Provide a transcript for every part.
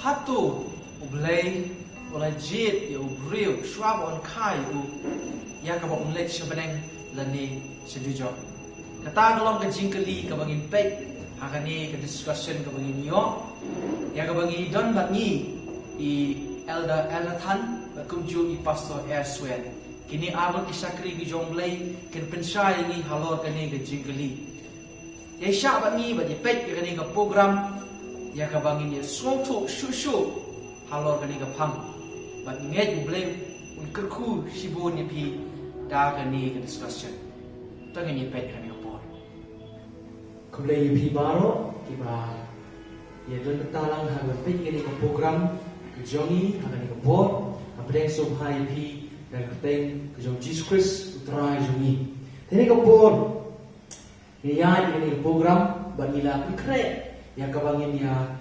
Hato U Blei U jied U briew shwa on Kane U kaba leit bneng lani dujok. Kata kalong ke jingkeli ke bangin pek hakani ke discussion ke bangin yo kaba bangin don bat ni I Elder Elnathan I Pastor S Swer. Kini abang kisakri ke jong blei ken pensai ni halor kani ke jingkeli. Ya syak bat ni bat pek kani ke program kaba bangin ya sngewthuh shu halor kani ke phang. Bat nget U Blei U kyrkhu sibun ni pi da kani ke discussion. Tangan ni pek kani ke por. U Blei U pi baro kiba ya don talang ha pek kani ke program ke jongi kani ke por apeng so hai pi dan keteng ke jong Jesus Christ utrai jongi. Teni ke por ni ya kani ke program banila pikre ya kabangin ya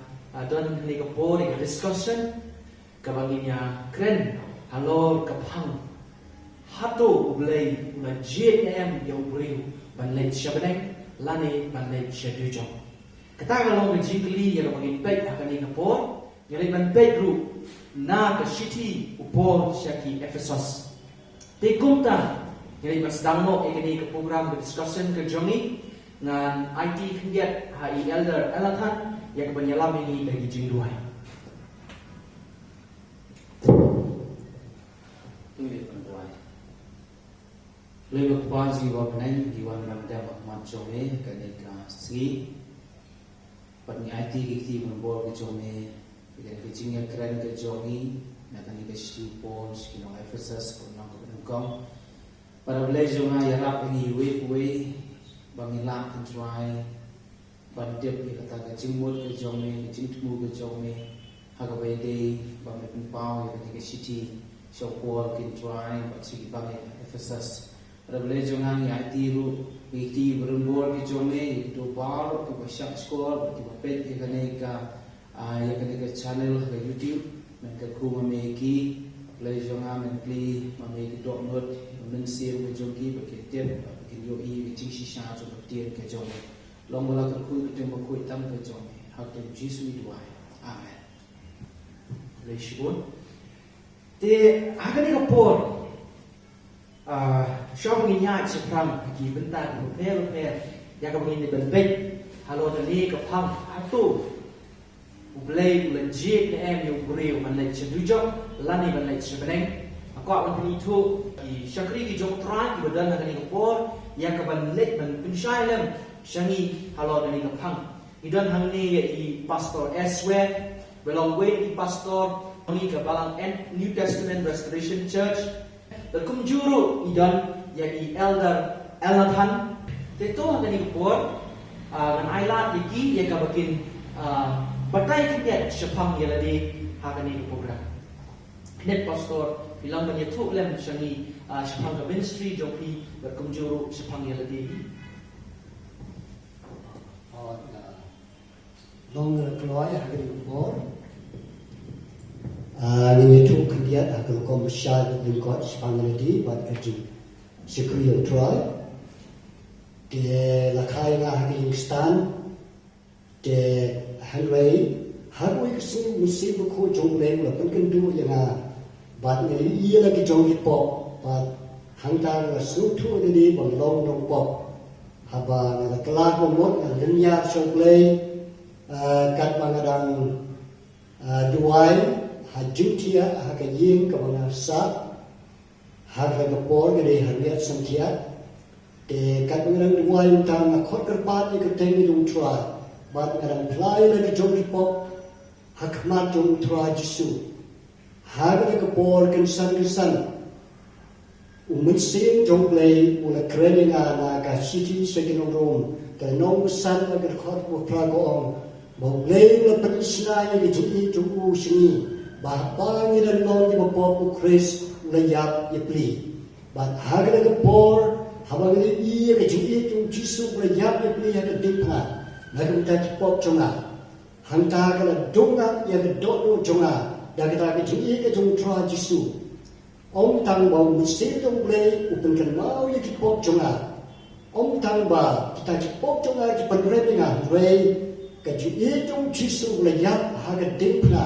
don kani ke por ke discussion kabangin ya kren halor kapang Hato U Blei U jied ya U briew ban leit bneng lani ban leit dujok. Kata kalau ke jingkeli ya kabangin pek akani ke por ya ban pek ru na ke city upor syaki Ephesos. Te kumta ya ban sedang mo ikani ke program ke discussion ke jongi ngan IT kendiat hai Elder Elnathan ya kebanyalam ini bagi jingduai. Lewat baji wabneng diwan ramda mat jome kanika sri patni IT kiti membor ke jome ke JINGIAKREN ke jongi na kanika shipon skino Ephesos ko nang ko para blejo nga yarap ni we bangilang kontrai bandep ke kata ke jingmut ke jome jingtmu ke jome hagabai dei bangin pau ke city shopor kontrai bachi bang Ephesos Revelation ngang IT ru IT berumbor ke jome itu bar ke basyak skor ke pet ke kaneka ya kaneka channel ke YouTube men ke ku mameki Revelation ngang men pli mameki download men share ke jogi ke tiap ke yo I ke shisha jo tiap ke jome long bola ke ku ke temo ku tam ke jome hak ke Jesus duai amen Revelation te akani ke por shop ni nyai seprang ki bentar repair ya kau ini berbeda halo tadi ke pam Hato U Blei U jied U briew ban leit dujok lani ban leit bneng aku akan itu di syakri di jong trai di badan kani ke por ya ke ban leit ban pensai lem syangi halo tadi ke pam idan hang ni I Pastor S Swer belong I Pastor ni ke balang New Testament Restoration Church dan kumjuru idan yaitu Elder Elnathan itu akan dibuat dengan ailat iki yang kabakin batai kiat sepang yang ada akan ini program. Net pastor bilang banyak tu lem seni sepang ke ministry joki berkumjuru sepang yang ada. Long keluar akan dibuat. Ini tu kemudian akan komersial lyngkat sepanjang buat kerja security trial de lakai ngah Kingston de Henry harui kesini mesti buku jong blei lah penkendu yang buat ni ia lagi jong hipop buat hantar ngewthuh ini banglong dong pop haba ngala kelak momot ngalinya jong blei kat bangadang duai hajuntia hakayin kabanga sa harga por gede harga samkiat de kadang duai utang khot kerpat ni keteng dung try bat ngarang plai la jong pop hakmat jong try jisu harga por kan san umensin jong blei ula kreninga na ka city second room ka nong san la khot ko prago mo blei la pensna ni ji ju sini bahapang dan long di bawah Chris layap yepli, but harga kepor habang ini ia kejui tu jisu layap yepli yang kedipna, lalu kita pop jonga, hantar kalau donga yang kedok jonga, dan kita kejui kejung tra jisu, om tang bau mesti tu boleh upin kenal yang kepop jonga, om tang ba kita kepop jonga kita perlu dengan ray ke jied jisu le yap ha ke ding pna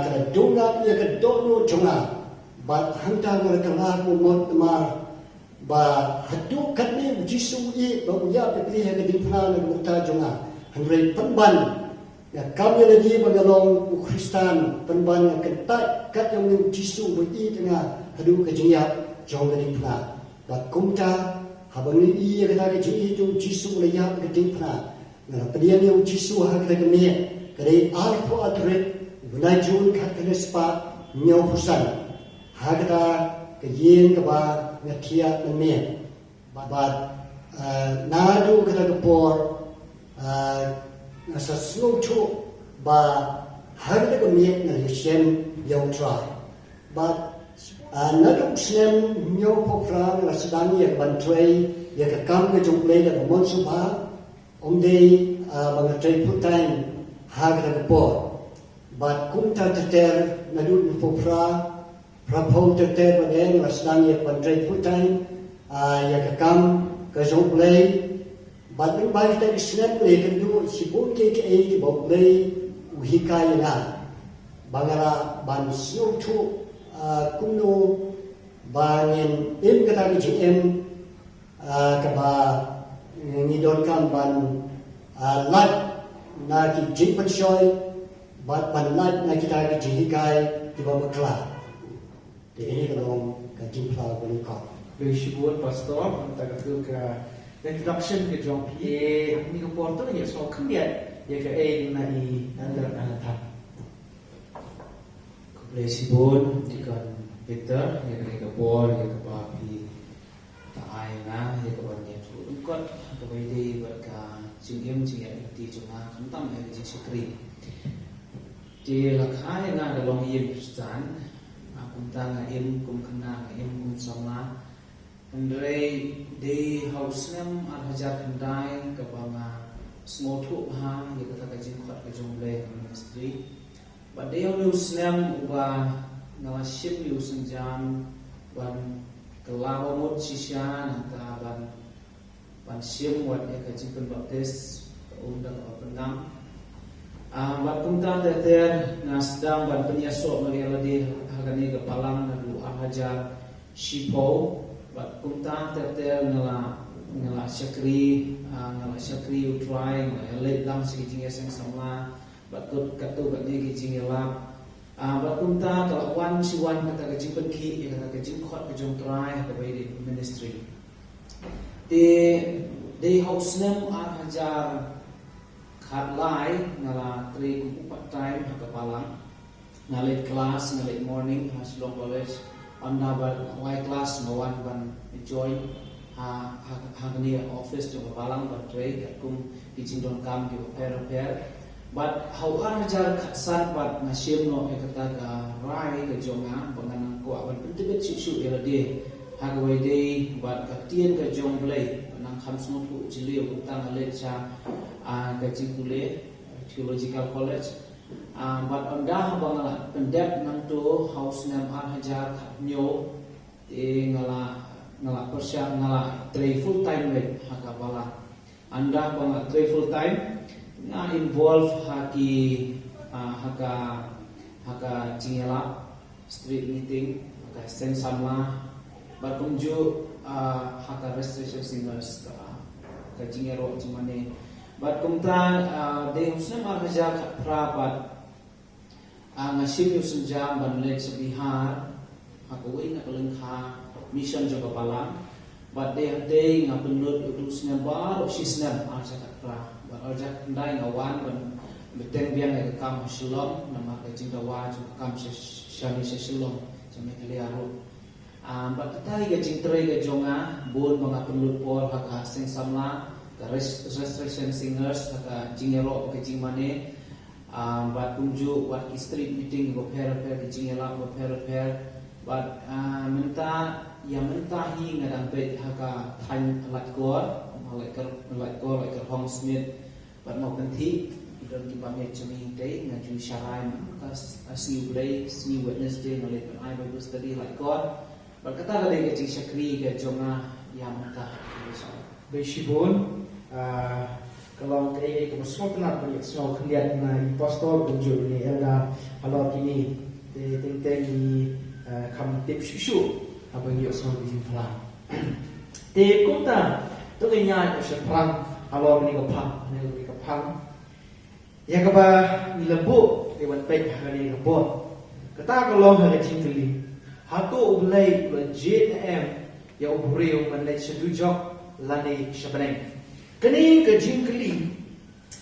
ke donga ye ke dono jonga ba hanta ngar kala ko mot mar ba hadu katni jisu I ba ya pe he ke ding pna le mukta jonga hanrei panban ya kami lagi bagalong Kristan panban ke tat kat yang jisu bo I tengah hadu ke jingiak jong ke ding pna ba kumta habang I ke ta ke jied jisu le yap ke ding pna na pedian yang jisu ha ke me kare alpo atret bunai jun khat ke spa nyau pusan ha ke ta ke yen ke ba ngatia me ba na du ke ta ke por na sa sngewthuh ba ha ke ta ke me na shem yau try ba na du snem nyau popra na sedang ye ban trei ye ke kam ke jong play ke mon su ba Om day mengatai putain harga por, bat kumta teter nadut popra, prapol teter bneng sedang ye mengatai putain ya kekam ke play, bat bai kita isnet play kendu sibun ke play uhikai na, bangara ban sngewthuh kumno bangin kata GM kaba ngidon kam ban leit na ki jipan shoy bat ban leit na kita ki jihikai ki ba mutla de ini kalong ka jimpla ko ni ka Bersibun pastor kita kata ke introduction ke jong pie ni ko porto ye so kembiat ye ke na I Elder Elnathan Bersibun ikan Peter ye ke bor ye ke papi tai na ye ke ban ye kot ke iadei berka jingiakren jonga kamtam ye JINGIAKREN di lakai na dalong yin Kristen akunta nga kum khana kum samla andre de hausnem arhajar khandai ke banga sngewthuh ha ye kata ka jingkhot ke jongle ministry ba de hausnem uba ngawaship yu senjam ban kelawa mut sisya nata ban siam wat ye ka jingpen baptis undang pendam bat kumta teter nasdam ban penyasok mengeladi hagani ke palang nadu arhajar shipo bat kumta teter ngala syakri utrai ngala leit dam sikijing eseng samla bat kut katu bat ni kijing elap bat kumta kelawan siwan kata ke jingpen ki kata ke jingkhot ke jong trai ke bai ministry de hausnem arhajar khatlai ngala 3-4 time ke palang ngalit kelas ngalit morning hasilong college anda bar y class mawan ban join hagni office jo palang bar tray kum kijindon kam ki repair but how arhajar khatsan bat nasim no ekata ka rai ke jonga bangan ko aban pentibet sisu elade hagwai dei bat katien ke jong blei nang kham sngewthuh jili utang alet cha ke jingkule theological college bat ondah bangala pendep nang to house nam arhajar khatnyo te ngala persya ngala tray full time le hakabala anda bangala tray full time na involve haki haka jingela street meeting haka sen samla berkunjung haka restoration singers ka jingero jimane bat kumta de husna marhaja prabat ngasim yu senjam ban lek sebihar hakoi na kalengkha mission jaga palang bat de ngapenut udusna bar sisna arja pra bat arja ndai ngawan ban beteng biang ke kam shalom nama ke jingdawa ju kam shani shalom jame kaliaro bat tai ke jingtrai ke jonga bon mga penlut por haka sing samla ka restoration singers haka jingero ke jingmane bat kunju wat street meeting go pair ke jingela go pair bat menta hi ngadang pe haka than lat kor like hong smith bat mau kanthi dan di pamit jami day ngaju syarai kas asni Wednesday ngale I Bible study like God berkata dari ke JINGIAKREN ke jonga yang mentah Bersibun kalau ke semua tenat beri semua kelihat na I Pastor tunjuk ni Elder kalau kini tentang ni kam tip susu apa yang semua di sini pelan. Te kumta tu kenya perang kalau ni ke pang ya kaba ni lembu dewan pek hari lembu kata kalau hari jingkeli Hato U Blei U jied ya briew man leit dujok lani shabneng kini ke jingkeli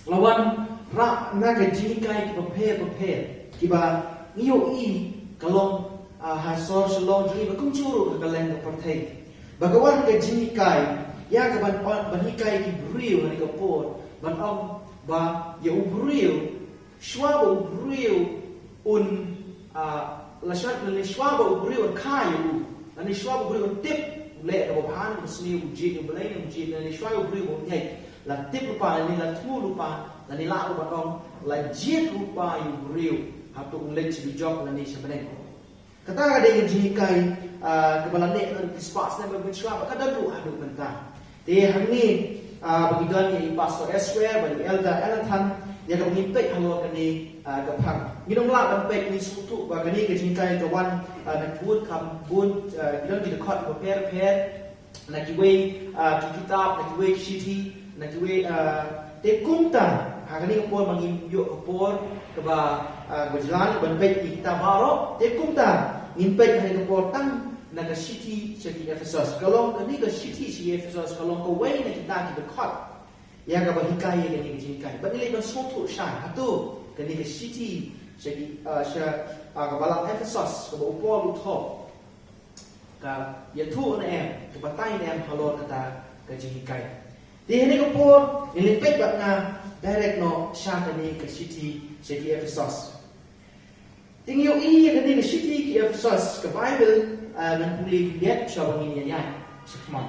lawan rak na ke jingkai prepare kiba niyo I kalau hasor shalom jini bakuncuru kalen ke partai bagawan ke jingkai ya ke ban hikai ki briew ni ke pot ban ba ya briew shwa briew un lashat ni shwa briew kayu ani shwa briew tip leit abo bahan sni jied belai ni jied ni shwa briew nyai la tip lupa ni la tu lupa la ni la lupa dong la jied lupa briew Hato U leit dujok la ni shabneng kata ada yang jikai kepala nek di spas ni berbicara kada dulu adu mentah di hangi bagi gani I Pastor S Swer bagi Elder Elnathan yang mengimpek halu kini gapang minum lah dampek ni sutu bagi ni kejikai kawan nak buat kam buat kita di dekat prepare nak kiwe kitab nak kiwe city nak kiwe tekunta hari ni pun mangim yuk pun keba berjalan dampek kita baru tekunta impek hari pun tang nak city city Ephesos kalau ni ke city Ephesos kalau kau way nak kita di dekat ya kaba hikai yang ni kejikai bagi lebih suatu syai hatu kini ke city jadi kabalang Ephesos kaba upor luto ka yatu na ke batai na halor kata ke jikai di ini ke por ini pek batna direct no sya kini ke city jadi Ephesos tingyo I kini ke city ke Ephesos ke Bible nan boleh lihat syabang ini ya sekman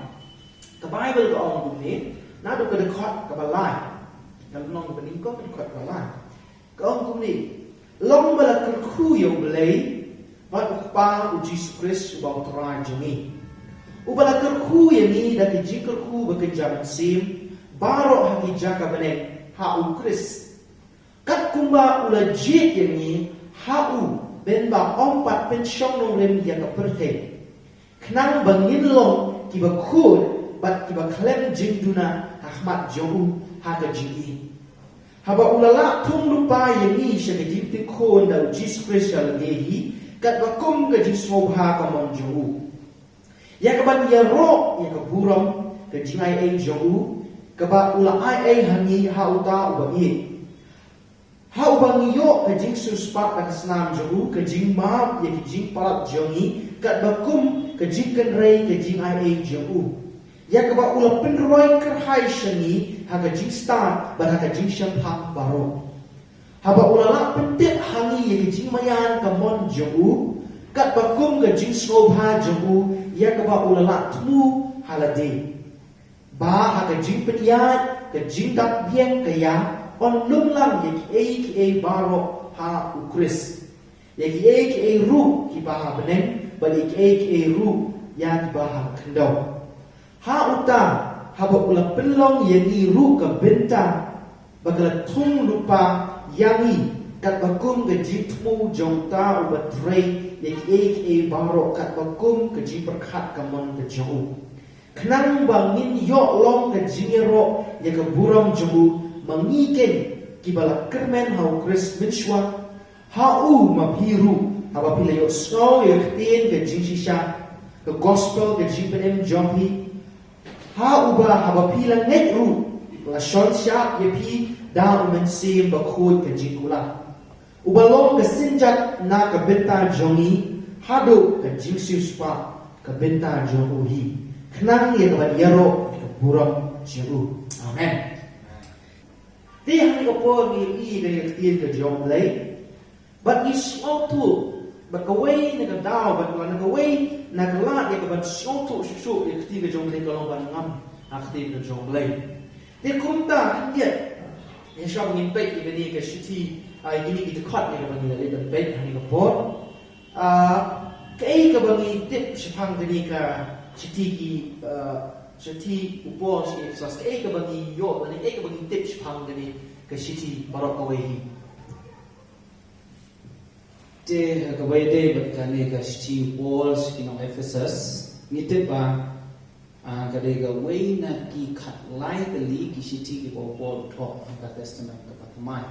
ke Bible ke orang bumi nado ke dekat ke balai dan nong ke ningko ke dekat balai kau kumni long bala kyrkhu U Blei bat ukpa u Jesus Christ ubang terang jemi ubala kyrkhu ni dari kyrkhu bekerja sim baro haki jaka bneng ha u Christ kat kumba ula jied ni ha u ben ba ompat pen syong nong rem yang perthe knang bangin long kiba khur bat kiba klem jingduna ahmat jogu ha ga jingi haba ulala tung lupa yani syeke jipti khon da Jesus Christ algehi kat bakum ke jismobha ka monjogu ya kaban ya ro ya ka buram ke jingai ai jogu kaba ula ai hangi hauta ubangi haubangi yo ke jing suspat ka snam jogu ke jing ma ya ke jing parat jongi kat bakum ke jing kenrei ke jing ai jogu ya kaba ula penroi kerhai shengi haga jing star ban haga jing shampak baro haba ula la pentip hangi ya jing mayan ka mon jogu kat bakum ga jing sobha jogu ya kaba ula la tmu halade ba haga jing penyat ka jing dak biang kaya on lum lam ya ki baro ha u Chris ya ki ru ki ba bneng balik ki ru ya ki ba ha kendau ha uta haba ula pelong yani ru ka benta bagala thung lupa yangi kat bakum ke jitmu jongta u batrei yek baro kat bakum ke ji perkhat ka mon ke jong knang bangin yo long ke jingero ye ke buram jong mangiken kibala kermen hau Chris minshwa ha u mapiru haba pila yo snow ye tien ke jingshisha ke gospel ke jipenem jompi ha uba haba pila net ru la shon sha ye pi da men sim ba khoi ke jingula uba long ke sinjat na ke benta jongi hado ke jingsu spa ke benta jongi knang ye ba yaro ke buram jiru amen ti han ko po ni I ke tien ke jong lei but is all to but the way na ka daw but na ka way na ka la ye ka ban song to shu ye ti ke jong lei ka long ban ngam akti ke jong lei de kumta ye ye shop ngin pe ke ni ke shiti ai ni ki de khat ye ka ban le ban pe ni ka por ke ka ban ni tip shapang ke ni ka shiti ki Shati upol si Ephesos ke bagi yo ni bagi tips pang ni ke city barok away. Te kawaide batkane ka city walls kinong Ephesus ngite ba kadai ga way na ki khat lai the li ki city ki Paul talk ka testament ka patmai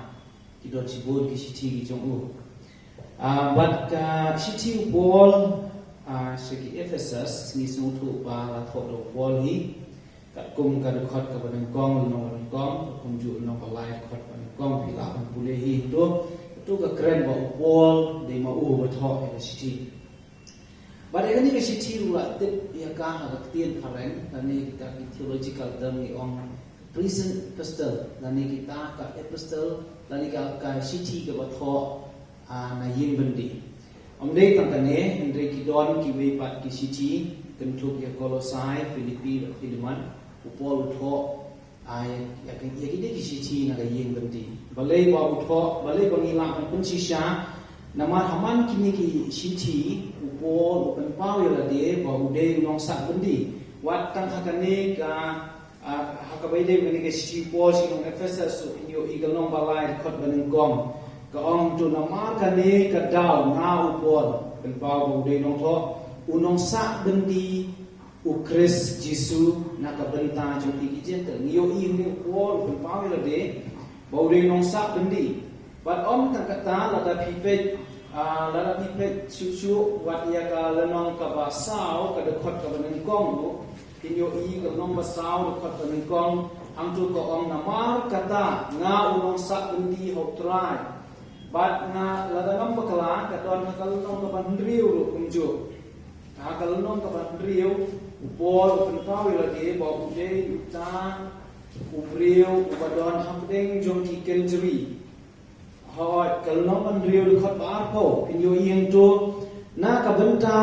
ki dot sibur ki city ki jong but ka city wall segi Ephesus ni sngewthuh ba la thot do wall hi ka kum ka khot ka ban kong no ban kong kum ju no ka lai khot ban kong pi la ban pule hi tu ka kren ba wall de ma u ba tho ka city but ini ka city ula tip ya ka ha ka tien phareng ni kita theological term ni ong prison epistle ni kita ka epistle ni ka city ka ba tho na yin bandi omdei tangkane hendrei ki don ki we pat ki city kentuk ya Kolosai Filipi Filiman upol tho ai ya ki de ki city na ka yin bandi balai ba utho balai bangi la pun sisha nama haman kini ki city upol open power la de ba ude nong sa bandi wat tang hakane ka hakabai de ni ka city pol sinong Ephesus yo igalong balai khot baneng gom ka ong tu nama kane ka daw na upol pen pau ude nong tho unong sa bandi u Chris Jesu na ka benta jong ki jente yo i ni upol pen pau la de baude nong sa bandi but om tang kata la da pipet chu wat ya ka lenong ka ba sao ka de khot ka ban kong bu tin yo i ka nong ba sao de khot ban kong ang tu ko om namar kata nga unong sa bandi ho try but nga la da ngam bakala ka don ka lenong ka ban riu ru kum ju ka lenong ka ban riu upol pen pau la de ba ude ta ubriu ubadon hamdeng jong ki kenjri hoi kalno man riu khot ba pho pinyo yeng tu na ka benta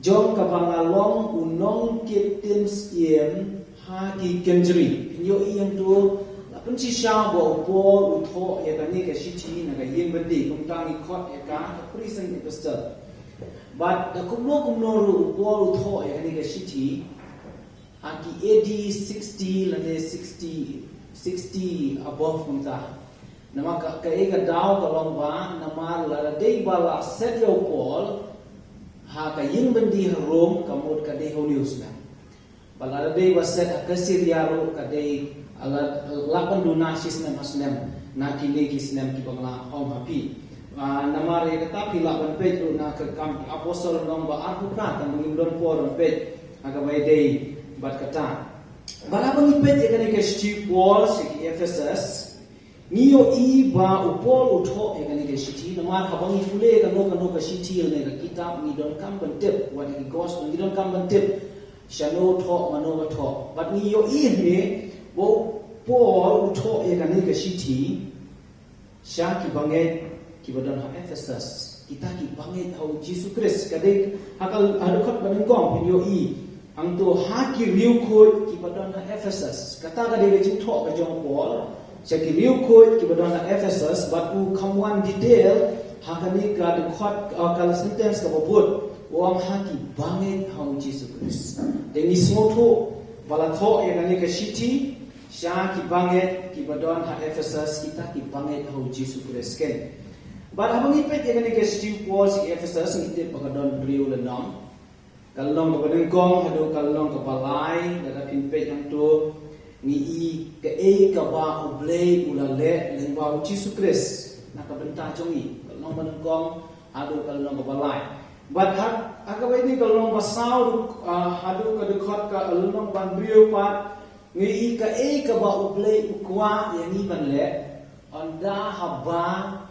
jong ka bangalong unong kitin siem ha ki kenjri pinyo yeng tu la pun chi sha bo po u tho ye ka ni ka shi chi na ka yeng bandi kum tang ni khot ye ka prison epistle but the kumno ru po u tho ye ka ni ka shi chi aki AD 60 lande 60 above kumta nama ka ega daw ka long ba nama la dei bala set yo Paul ha ka yin bandi rom ka mod ka dei holius na bala dei ba set ka Syria ro ka dei ala lapan duna sisnem asnem na kini kisnem ki bangla hom happy nama re ka pi lapan page ro na ka kam apostle long ba arhu pra ta mingdon po ron page aga bai dei bat kata bala bangi pet ekane ke Steve Paul se Ephesus niyo i ba upol utho ekane ke city namar habangi fule ka no ka city ne ka kitab ni don kam ban tip what the gospel ni don kam ban tip shano tho mano tho but niyo i ne bo Paul utho ekane ke city sha ki banget ki badon ha Ephesus kita ki banget au Jesus Christ kadai hakal adukhat baneng gong niyo i ang tu haki riu khoi ki badon na Ephesus kata ka de jing tho ka jong Paul cha ki riu khoi ki badon na Ephesus but u khamwan detail hakani ka de khot ka sentence ka bobut wang haki banget hau Jesus Christ de ni sngewthuh bala tho e ka city sha ki banget ki badon ha Ephesus kita ki banget hau Jesus Christ ken but habangi pet e ka city Paul si Ephesus ngite pagadon riu le nom kalong ka badeng kong hado kalong ka balai da pinpe yang tu ni i ka kaba U Blei U lyngba Jesus Christ na ka benta jongi kalong badeng kong hado kalong ka balai but aga bai ni kalong basau hado ka dekhot ka kalong ban briew pat ni i ka kaba U Blei U kwa yang ni ban le onda haba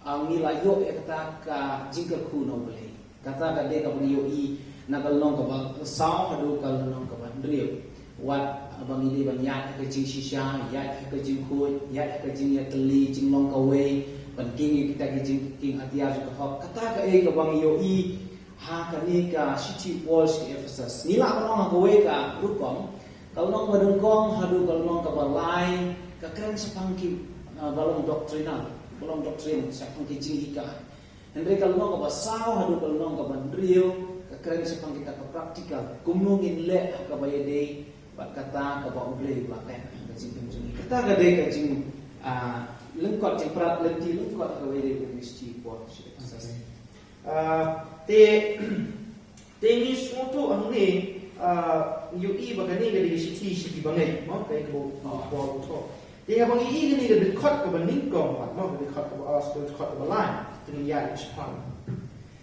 ang nila yo kata ka jinkakhu no blei kata ka de ka yo i na kalong ka ba sao hadu kalong ka ba driu wat abang ini ban yat ka jing shisha yat ka jing khoi yat ka jing ya teli jing long ka we ban king kita ka jing king atia ka hok kata ka ka bang yo i ha ka ni ka city walls ki Ephesus ni la kalong ka we ka rupong kalong badung kong hadu kalong ka balai ka kren sapang ki balong doctrinal sa pang ki jing ika Henry kalong ka ba sao hadu kalong ka ban driu keren sepang kita ke praktikal kumno ngin le kaba iadei bat kata kaba U Blei U laten kajing penjungi kata gadai kajing lengkot jeng prat lenti lengkot kaba iadei mesti pot te ni suatu ang ni UI bagani gadi si bangai mo kay ko bol to te nga bang i gani gadi khot ka baning kong pat mo gadi khot ka as to khot ka line tin ya chpan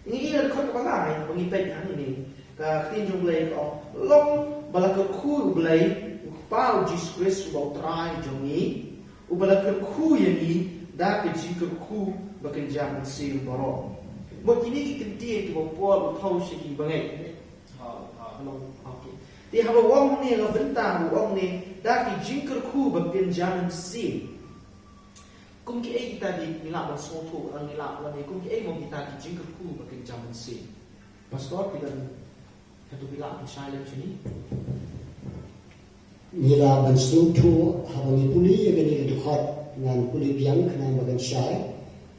ini gadi khot ka line bang i pe ang ni ka tin jong blai ko long balak khu blai pau Jesus Christ bo trai jongi u balak khu yani da ke kyrkhu bakan jam sil baro mo kini ki kentie ki bo po thau shi ki bangai Di hawa wong ni nga bentang wong ni daki kyrkhu bagian jalan sin. Kung ki ay kita di nila bang soto ang nila wala ni kung ki ay mo kita ki kyrkhu bagian jalan sin. Pastor kita katu bila ang silent ni. Nila bang soto hawa ni puli gani dukhat ngan puli biang kana bagan syai.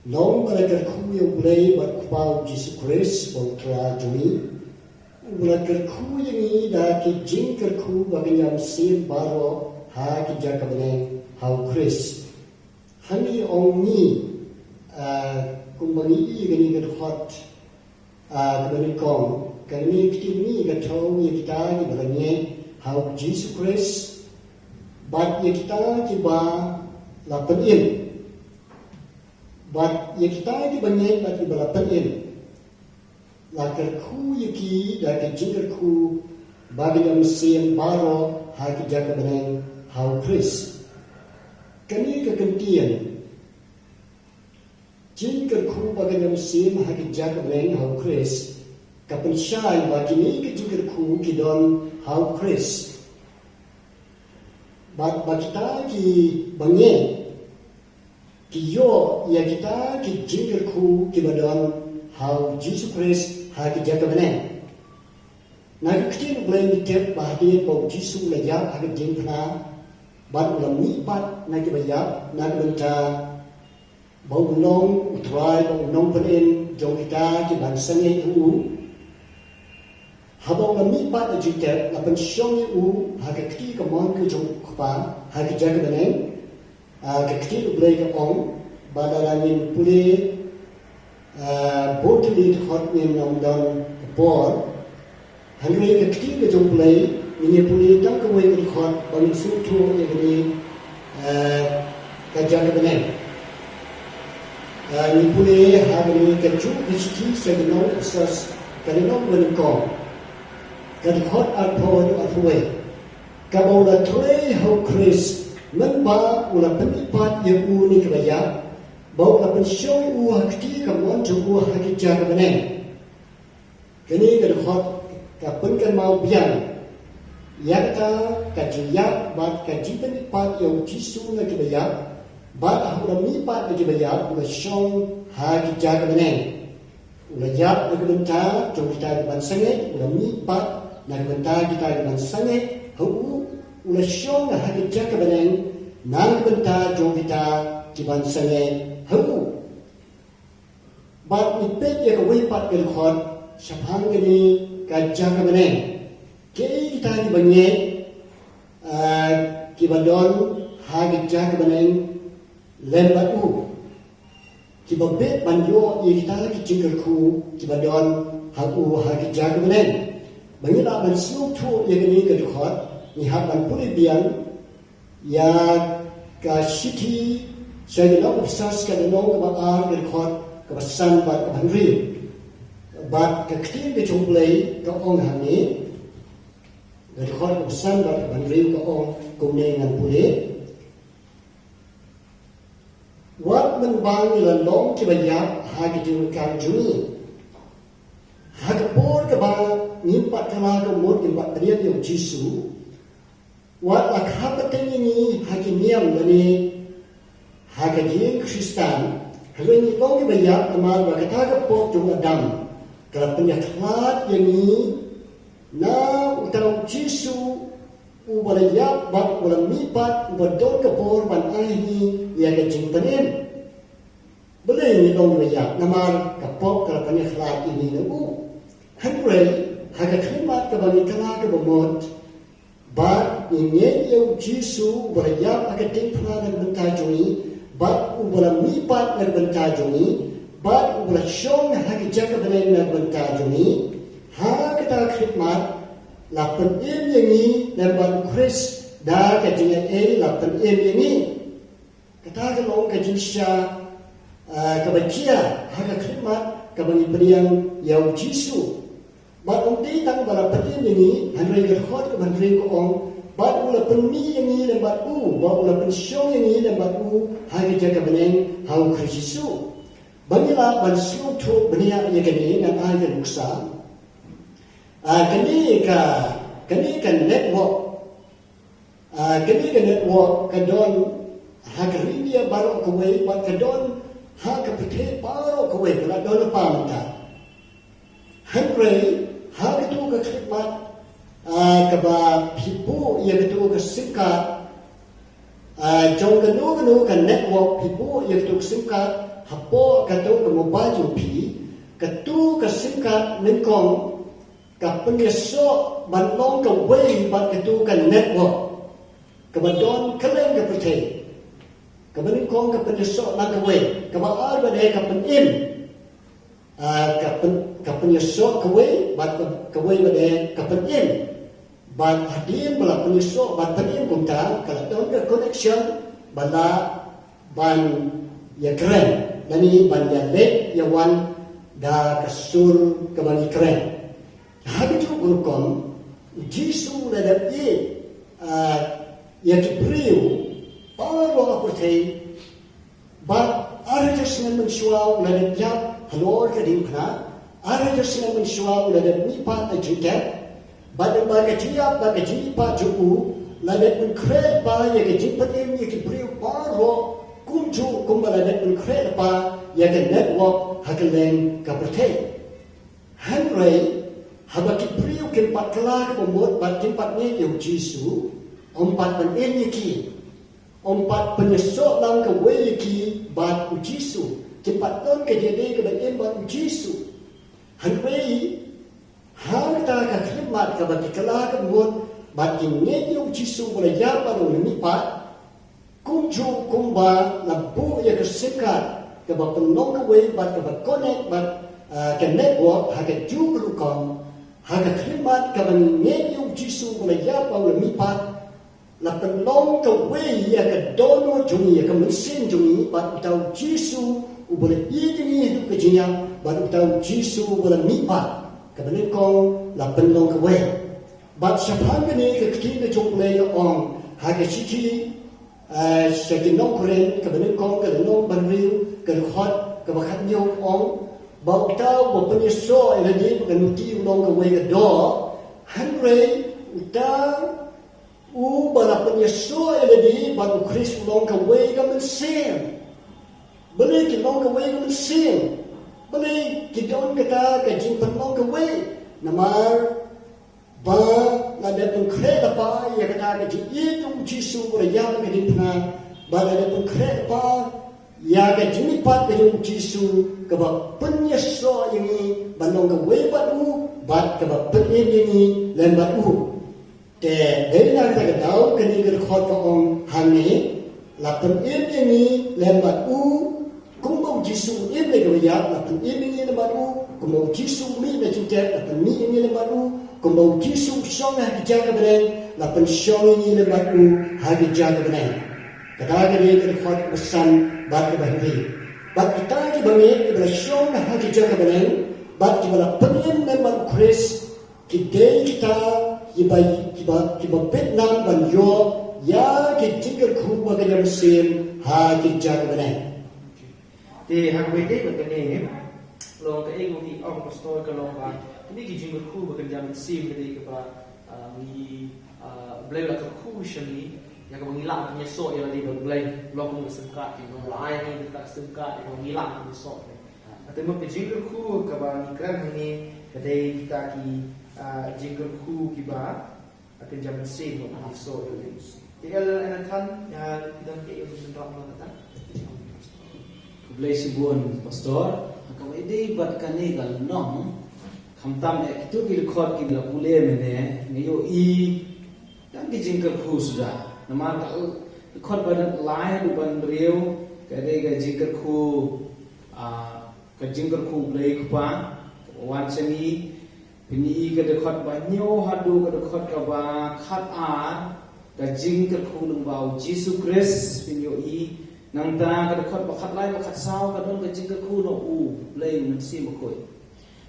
Long kyrkhu U Blei bat pau Jesus Christ boltra jumi. Kyrkhu yang dah kijing kyrkhu bagi yang sil baro ha kijak bneng hau Chris. Hani ong ni kumbangi gani gadhot kebani kong kani kitini gathau kita ki balanye hau Jesus Christ bat kita ki ba lapenin bat kita ki banye bat ki balapenin la kyrkhu yaki da kijing kyrkhu bagi yang sil baro ha kijak bneng hau Chris. Kani kekentian jing kyrkhu bagi yang sil ha kijak bneng hau Chris kapan syai bagi ni kijing kyrkhu kidon hau Chris. Bat kita ki banye kiyo ya kita kijing kyrkhu kibadon hau Jesus Christ ha kijak bneng. Nak kecil boleh dikep bahagia bau Jesus lejap ha kijing kena ban ulam ni bat nak bayap nak benta bau nong utrai bau nong penin jong kita ki ban sngewthuh ha bau ulam ni bat jikep la pen syong u ha kecil ke mon ke jong kapa ha kijak bneng kecil boleh ke ong badalangin pulih botli hot ni nom don bor hanwe kecil ke jong play ni puli tang ke wei hot bang su tu ni kajak bneng ni puli ha ni kecu kecil segno sas kalino wen ko kad hot arpon atwe kabola tre ho Chris menba ula penipat ye u ni kebaya bau la pensyong u hakti kamon tu u hakija bneng kini kad hot ka penkan mau biang yakta kajiyak bat kajipen pat yo jisu na kibaya bat ahura mi pat na kibaya u syong hakija bneng u la yap na kibenta jong kita ban sange u la mi pat na kibenta kita ban sange hu u la syong hakija bneng na kibenta jong kita kiban sange hu bat ipet ya kawai pat ke khot sapang gani kajak bneng ke kita ni banye kibadon ha kajak bneng lembat u kibabet banyo ye kita kijing kyrkhu kibadon ha u ha kajak bneng bangi la ban sngewthuh ye gani ke khot ni ha ban puli bian ya ka city saya nak Ephesos kada nong ba ar ke khot ke san ba ke banri ba ke ktin ke chumplei ke ong han ni ke khot ke san ba ke banri ke ong kumne ngan pule wat men bang la long ke ba ya ha ke jing kan juni ha ke por ke ba ni pat kala ke mot ke ba rian yo jisu wat la khapaten ni ha ke niam ni Hakajing Kristan, kalau ini kau dibayar amal berkata kepok jung Adam, kalau penyaklat yang ini, na utang Jisu, ubalayap bak ulang mipat, ubadon kepor ban ahi, ia kajing penin. Boleh ini kau dibayar, namar kepok kalau penyaklat ini nabu. Henry haga khrimat ka bagi kala ka bomot bat inye yo Jisu berayap aga ting phana nang benta jongi bat ubala mipat nang benta jongi bat ubala shong haga jaga benen nang benta jongi ha kata khrimat lapan im yangi nang ban Chris da ka jinga lapan im yangi kata ka long ka jinsha ka bakia haga khrimat ka bagi beriang yo Jisu bat ông tí tăng bala patin ini hanrei gerkhot ke hanrei ko ong bat ula penmi ini dan bat bat ula pensyong ini dan bat hari jaga beneng hau Kristu bangilah ban sngewthuh benia ye kani dan ai ke muksa kani ka network ka don hagrinia baro ko we bat ka don ha ka pite baro ko we la don pa mata hanrei ha itu ke khidmat kaba pipu ia itu ke singkat jong kanu ke network pipu ia itu ke singkat hapo katu ke mobile pi katu ke singkat nengkong ke penyeso banlong ke way bat katu ke network ke badon keleng ke pete ke nengkong ke penyeso lang ke way ke baal badai ke penim kapenyesok kawai bat kawai bade kapenyem bat hadin bala penyesok bat penyem kunta kalau don ke connection bala ban ya keren nani ban ya leit ya wan da kasur kebani keren habitu burkom Jisu ladap ya briew paro apote bat ada jasman shwa ladap yap halor ke dimana ada jasman shwa ladap nipa ajikat badan baga jiap baga jipa juku ladap mengkred ba ya ke jipat em ya ke briew paro kunju kumbala ladap mengkred ba ya ke network hakeleng kapate Henry habaki briew ke pat kala ke bomot bat tempatnya yang Jisu ompat ban enyiki ompat penyesok lang ke weyiki bat Jisu tempat ton ke jiedei ke ban bat Jisu Henry harta ka khidmat ka baki kala ke bomot bat inye yang Jisu boleh japa lo lemipat kunju kumba labu ya kesekat ke bat penong ke wey bat ke bat connect bat ke network haga juga lukam haga khidmat ka ban inye yang Jisu boleh japa lo lemipat la penong ke wey ya ke dono jungi ya ke mesin jungi bat utau Jisu boleh iadei hidup ke jinya bat utau Jisu boleh mipat ke benengkong la penong ke wey bat syaphan ni ke kini jong le ong haga siki sekinong keren ke benengkong ke lenong banriu ke khot ke bakat nyong ong ba utau bo penyeso ila ni ke nuti ulong ke wey ke do Henry utau bala penyeso eladi ban Chris long ka way ka mensim beli ki long ka way ka mensim beli ki don kata ka jin long ka way namar ba la de pun kre pa ya kata ka ji itu Jisu boleh yang ka dipna ba la de pun kre pa ya ka jin pat ka Jisu ka ba penyeso ini ban long ka way ba ka ba penin ini lemba te dena ta dau kini ger khot ko ong hani la pen ini lembat kumbo Jisu le ko ya la pen ini lembat kumbo Jisu mi na cinta la pen mi ini lembat kumbo Jisu song ha jaga beren la pen song ini lembat ha jaga beren kada gari ger khot pesan bat ke bahri bat kita ki bangi bela song ha jaga beren bat ki bala pen lembat Chris ki dei kita kiba Vietnam ban yo ya ki kyrkhu ba ka mesin ha ki jag bane te hak we de ba kane long ka ego ki ong pastor ka long ba ni ki kyrkhu ba ka mesin de ka ba ni blei la ka khu shani ya ka ngila ni so ya di blei long ko sengka ki no lai ni ka sengka ko ngila ni so ate mo ki kyrkhu ka ba ni kran ni ka de kita ki jienggerkhu kiba akan zaman sin mo so Elder Elnathan ya kita ke yung sundok mo kata U Blei U pastor ka iadei bat kani gal nong Kamtam itu kilkot kila pule mene ngayo I dan jingkyrkhu sudah. Nama kilkot badan lai du ban briew kade ga jingkyrkhu ka jingkyrkhu blei kupa wancani pini ga dekot banyo hadu ga dekot ka ba khat a ka jingkyrkhu lungbau Jesus Christ pinyo I nangta ga dekot ba khat lai ba khat sao ka don ga jingkyrkhu no u blei mun si makoi.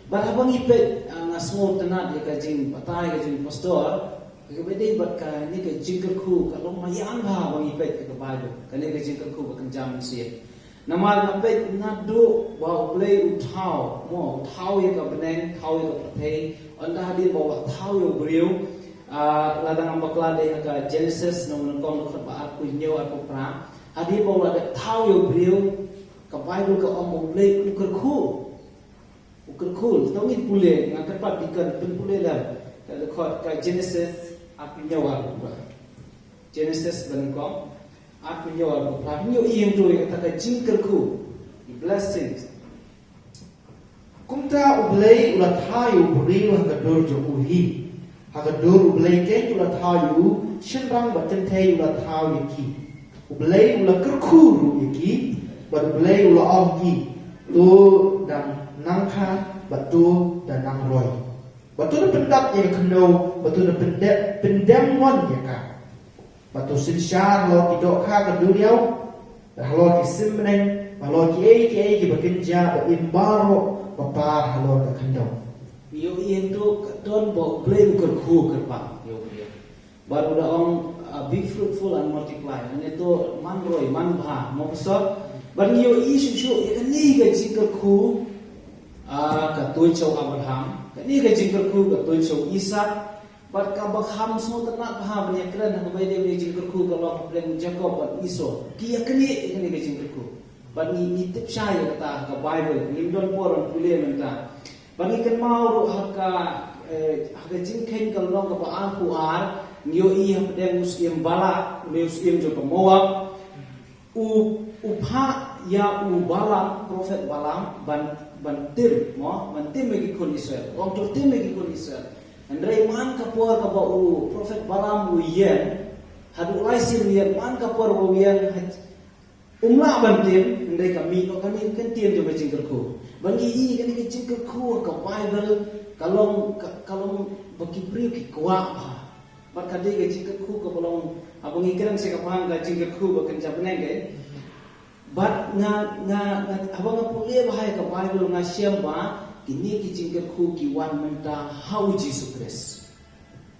Barabang ipet ngasmo tanat ya kajing patai kajing pastor kebedai bat ka ni ka jingkyrkhu ka long mayang ba bang ipet ka Bible ka ni ka jingkyrkhu ka jam si namal napet nadu wa blei uthau mo thau ya ka bneng thau ya ka pathe onda hadi bawa thau ya briew ladang ambakla de ka Genesis nomor kon khot ba aku nyo aku pra hadi bawa thau ya briew ka Bible ka om blei kyrkhu kyrkhu tau ngin pule ngak pat dikan pen pule dah ka khot ka Genesis api nyawa ba Genesis ban ko api nyawa ba nyo iem tu ka ka jingkyrkhu blessings kumta U Blei U thayu briew ha dor jo uhi ha dor U Blei ke U thayu shinrang ba ten thei U thayu ki U Blei U kyrkhu ru ki ba U Blei U om ki tu dan nangkha batu dan nang roy batu na pendak ya kumno batu na pendem mon ya ka batu sinsyar lo idok ka ka duriau lo ki simneng lo ki ki bakinja ba imbaro papa lo ka kando yo iendo don bo blei kyrkhu kerpa yo baru da om be fruitful and multiply ane to man roy man bha mo so ban yo isu shu ya ni ga jingkyrkhu ka tôi châu Abraham cái này cái jingkyrkhu ka tôi châu Isaac bat ka bakham so tanat bha bani kran ha bai de jingkyrkhu ka lo plan Jacob bat Esau kia kani cái jingkyrkhu bat ni tip sha ya ta ka Bible ni don poron pule menta bani kan mau ro ha jingkhen ka lo ka ba aku ar nyo I ha de muslim bala muslim jo ka moab upha ya Balam prophet Balam bantim megi kon Israel orang tu tim megi kon Israel andai man kapor ka ba prophet Balam yen hadu laisir yen man kapor ba yen umla bantim andai kami no kami kan tim jo jingkyrkhu bagi I kan ke jingkyrkhu ka Bible kalong bagi briew ki kwa ba kade ke jingkyrkhu ka bolong abang ikran se ka pahang ka jingkyrkhu ba kan jabneng ke but nga abang pule bahaya ka Bible nga siam ba kini ki jingkyrkhu ki wan menta how Jesus Christ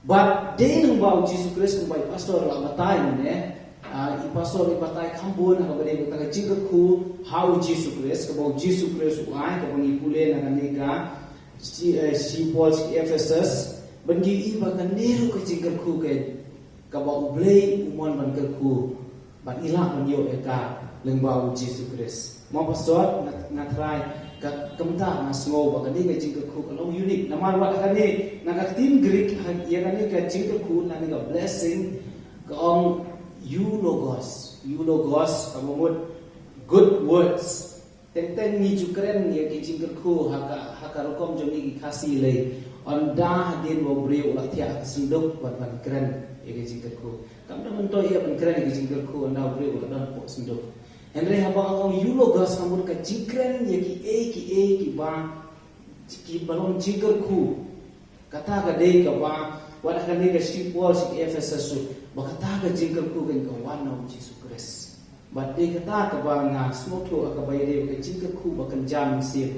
but day nang ba Jesus Christ kung ba pastor la batay ne I pastor batay khambon ha ba de ka jingkyrkhu how Jesus Christ ka ba Jesus Christ ai ka bang pule na kanika si Paul ki Ephesos bagi I ba ka nero ka jingkyrkhu ke ka ba U Blei umon ban kyrkhu ban ila man yo eka lyngba Jesus Christ. Mau pastor ngatrai ka kamta na sngo ba kani ka jingkyrkhu ka long unique namar wa kani na ka team Greek ya kani ka jingkyrkhu na ni ka blessing ka on eulogos ka momot good words tenten ni jukren ya ki jingkyrkhu haka rokom jom ni khasi lei on da din bo briew la thia sunduk ban kren ya ki jingkyrkhu kam da mento ya ban kren ki jingkyrkhu na briew la dan po sunduk Henry habang ang eulogos kamun ka jingkren ya ki ba ki balong jingkyrkhu kata ka dei ka ba wala ka ni ka si Paul si Ephesos ba kata ka jingkyrkhu kan ka wan ng Jesus Christ ba dei kata ka ba nga sngewthuh ka ba dei ka jingkyrkhu ba kan jam si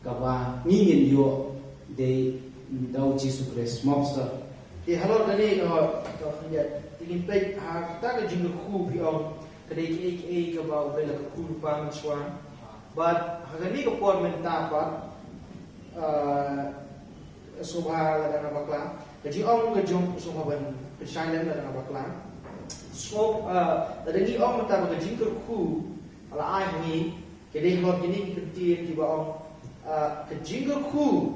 ka ba ngin yo dei daw Jesus Christ mobster halo tadi to khanya tingin pe ha ta ka jingkyrkhu bi kadai ki ka ba ubela ka kurupang shwa but hagani ka por menta pa subha la na bakla jadi ong ka jom subha ban shailan la na bakla so dadani ong menta ka jingkyrkhu ala ai ni kadai hot ni ki ti ba ong ka jingkyrkhu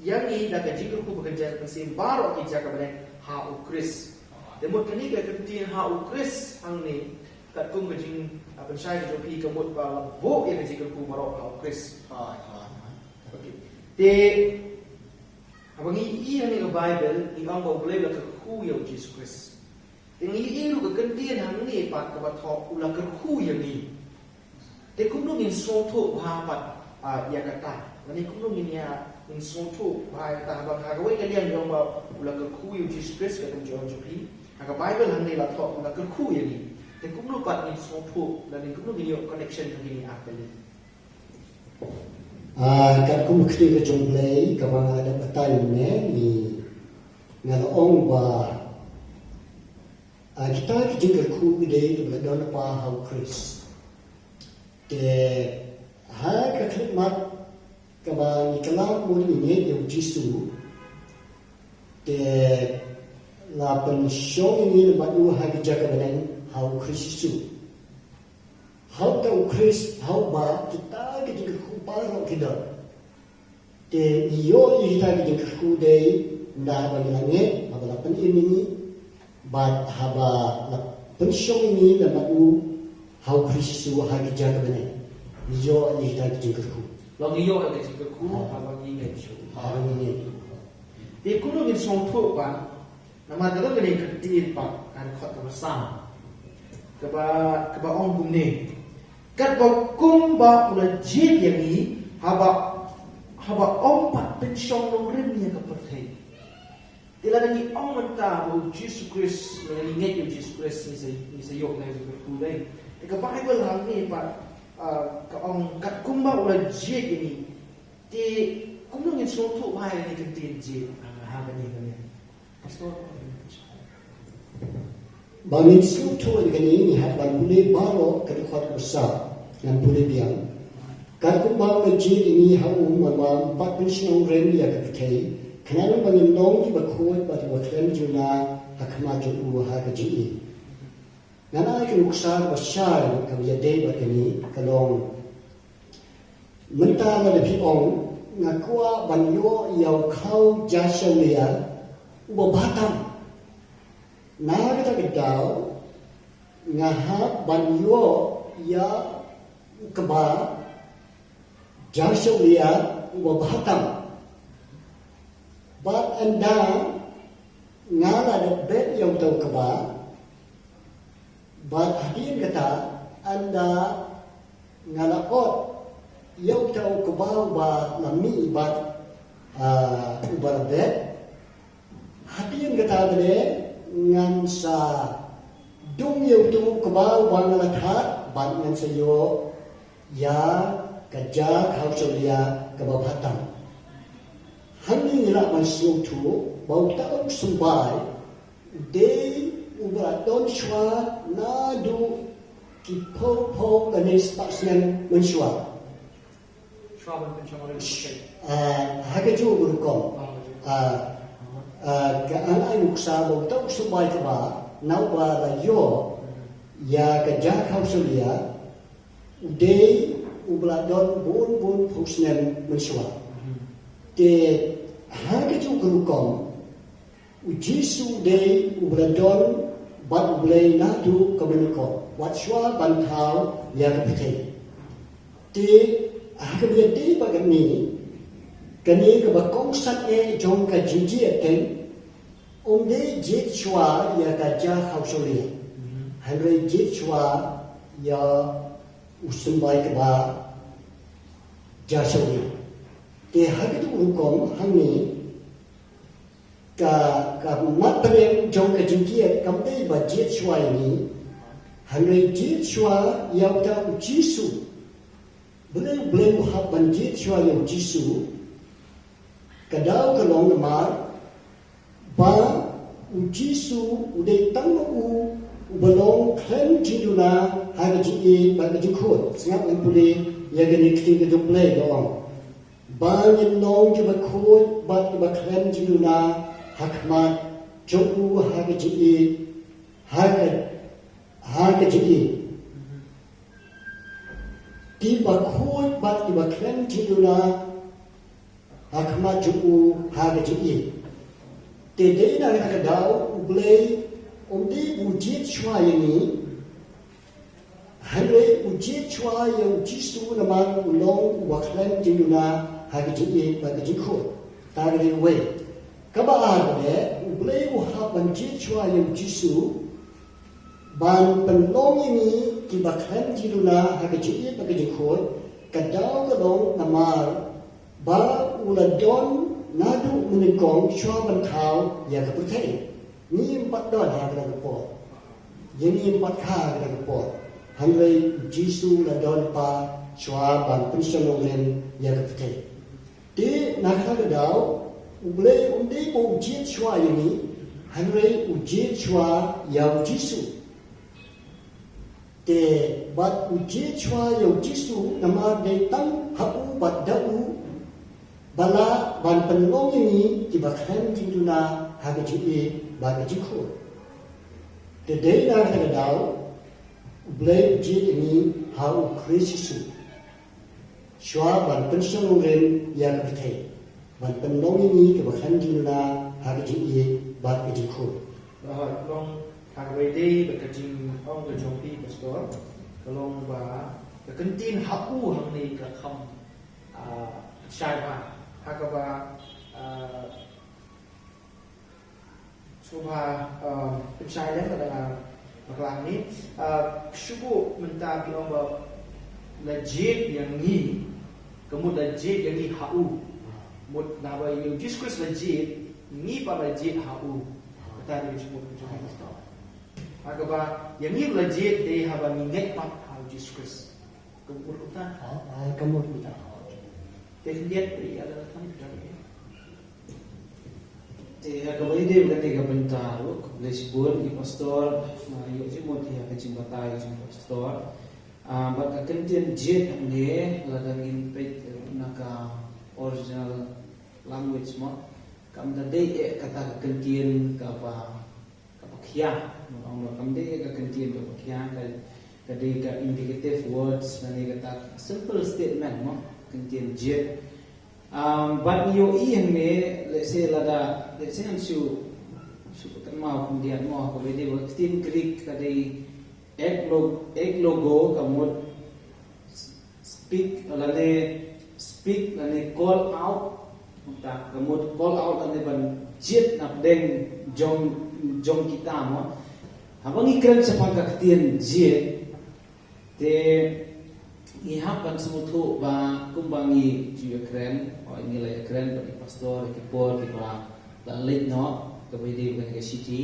yang ni da ka jingkyrkhu ba kan ja sim baro ki ja ka ba ha u Chris demo kani ka ti ha u Chris ang ni kat kum kajing apa syai ke jopi kemut ba bo yang kajing ku marok au Chris okay te Abangi iya ni ke Bible, ni ang boleh la kyrkhu ya Jesus Christ. Ini iru ke kendian hang ni pat ke bathok ula kyrkhu ya ni. Te kumno ngin sngewthuh ha pat ya kata. Ni kumno ngin ya ngin sngewthuh ha ta bang ha we kalian yang ba ula kyrkhu ya Jesus Christ ke John Jopi. Ha Bible hang ni la thok ula kyrkhu ya ni. Te kumno pat ngin sngewthuh dan ni kumno ngin connection ngin apel. Kat kum kri ke Jong Blei ka bang ada batai ne ni ngalaong ba kita ke jingkyrkhu ide tu don pa hau Chris te ha ka khidmat ka bang kalam mun ni ne Jisu te la pen shong ni ba u ha ki jaka bang hau Chris Jisu hau ta Chris hau ba kita ke jingkyrkhu parang kita, te iyo kita kita kyrkhu day na bagi langit, haba lapan ini, bat haba pensyong ini dapat hau Kristu hagi jaga benar, iyo kita kita kyrkhu. Long iyo kita kyrkhu, haba ini Kristu. Haba ini. Te kuno ni sngewthuh pa, nama dalam ni kertiin pa kan khot bersama. Kaba ong bumne. Kat kum ba ula jied yang ni haba ong pat pensyong long rim ni ka perthai. Tila ni ong menta bo Jesus Christ ni nget yo Jesus Christ ni sa yok na yo ku dai. Ka Bible hang ni pa ka ong kat kum ba ula jied ni ti kum no ngin sngewthuh ba ni kan tin jied ha ba ni kan. Pastor Bangin sngewthuh ni hat ban boleh baro ke khot besar yang boleh biang. Kat kum ba ula jied ini hau ma pat pensyong rim ya ka perthai. Kenapa bangin long di bakoi bat wa klem juna hakma ju ha ka ji. Nana ke uksa basar ka iadei bat ni kalong. Menta la de pi ong ngakwa banyo yau khau jashalia uba batam. Na kita kedau ngaha banyo ya kaba jashalia uba batam. Bat anda ngala de bet yang tau kaba. Bat hadirin kata anda ngala ot yang tau kaba ba lami bat ubar bet. Hadirin kata bele ngan sa dung yang tau kaba ba ngala that bat ngan sayo ya kajak hau solia kaba batam. Hanging nila man sngewthuh bau taong sumbai day ubra don shwa na du ki po ganes pasyan man shwa shwa ban pensyong rim ni. Haga ju urukom ka an ay uksa bau taong sumbai ka ba nau ba la yo ya ka jak hausulia day ubra don bun pusyan man shwa te harga ju kerukom Jisu day ubradon bat blei nadu kabeniko wat shwa bantau ya kapite te harga dia day bagani kani ka bakong sat e jong ka JINGIAKREN onde jit shwa ya ka ja hausoli hanre jit shwa ya usumbai ka ba ja sholi te harga tu hukum hangi ka mat pereng jong ka JINGIAKREN kamdei ba jied shwa ini hanre jied shwa ya ta Jisu boleh muhab ban jied shwa ya Jisu kadau ka long mar ba Jisu ude tangu belong klem jiduna harga ji ba jikhot sngap puli ya gani kting ka Blei doang. Banyak nong juga kod bat ba klem jiduna hakmat jogu harga ji harga ji tiba kod bat ba klem jiduna hakmat jogu harga ji te na ka dau Blei onde ujiet shwa ini hanre ujiet shwa yang Jisu naman ulong wa klem jiduna hagi ji bagi jikho tagri we kaba ade u blei u haban jied shwa yang jisu ban penlong ini kibakhan jiruna hagaji bagaji khoi kadau kadong namar ba uladon nadu menengkong shwa ban khau ya kaputhe ni empat don hagara report ini empat hagara report hanrei jisu ladon pa shwa ban pensyolongen ya kaputhe di nakha kadau ublei undi bo jied shwa ini hanrei ujied shwa yang jisu te bat ujied shwa yang jisu nama de tang hapu bat dau bala ban penlong ini kibakhan jinduna hagaji bagaji khur te de na kadau ublei ujied ini hau krisisu shwa ban pensyolongen ya kapithe ban penlong ini kibakhan jinduna hagaji bagaji khur long hagwede bekajing ong ke jompi pastor kalong ba kekentin haku hang ni ka kham shai ba hakaba subha penshai dan pada maklang ni syubu minta bilang ba lejit yang ni kemud lejit yang ni hau mud na ba you discuss lejit ni pa lejit hau kata dia syubu penshai pastor agaba yang ni lejit they have a mingat pat how discuss kemud utan kamu kita they lihat pri ada kan dari te agaba ide berkata ke bentaru lesbon di pastor yo jimot ya ke jimbatai jim pastor bat kentian jet ne ladangin pet naka original language mo kam da dei kata kentian kaba kia orang kam dei kentian kaba kia ka dei ka indicative words nani kata simple statement mo kentian jet but yo yang ne let's say I'm sure kan mau kemudian mau ko bede work tin klik ka dei egg logo kamut speak lane call out ta kamut call out lane ban jet nap deng jong kita mo habang ikran sa pagkaktian jet te ihapan sngewthuh ba kumbangi JINGIAKREN o ini JINGIAKREN bagi pastor kipor kipa leit no kabidi bagi city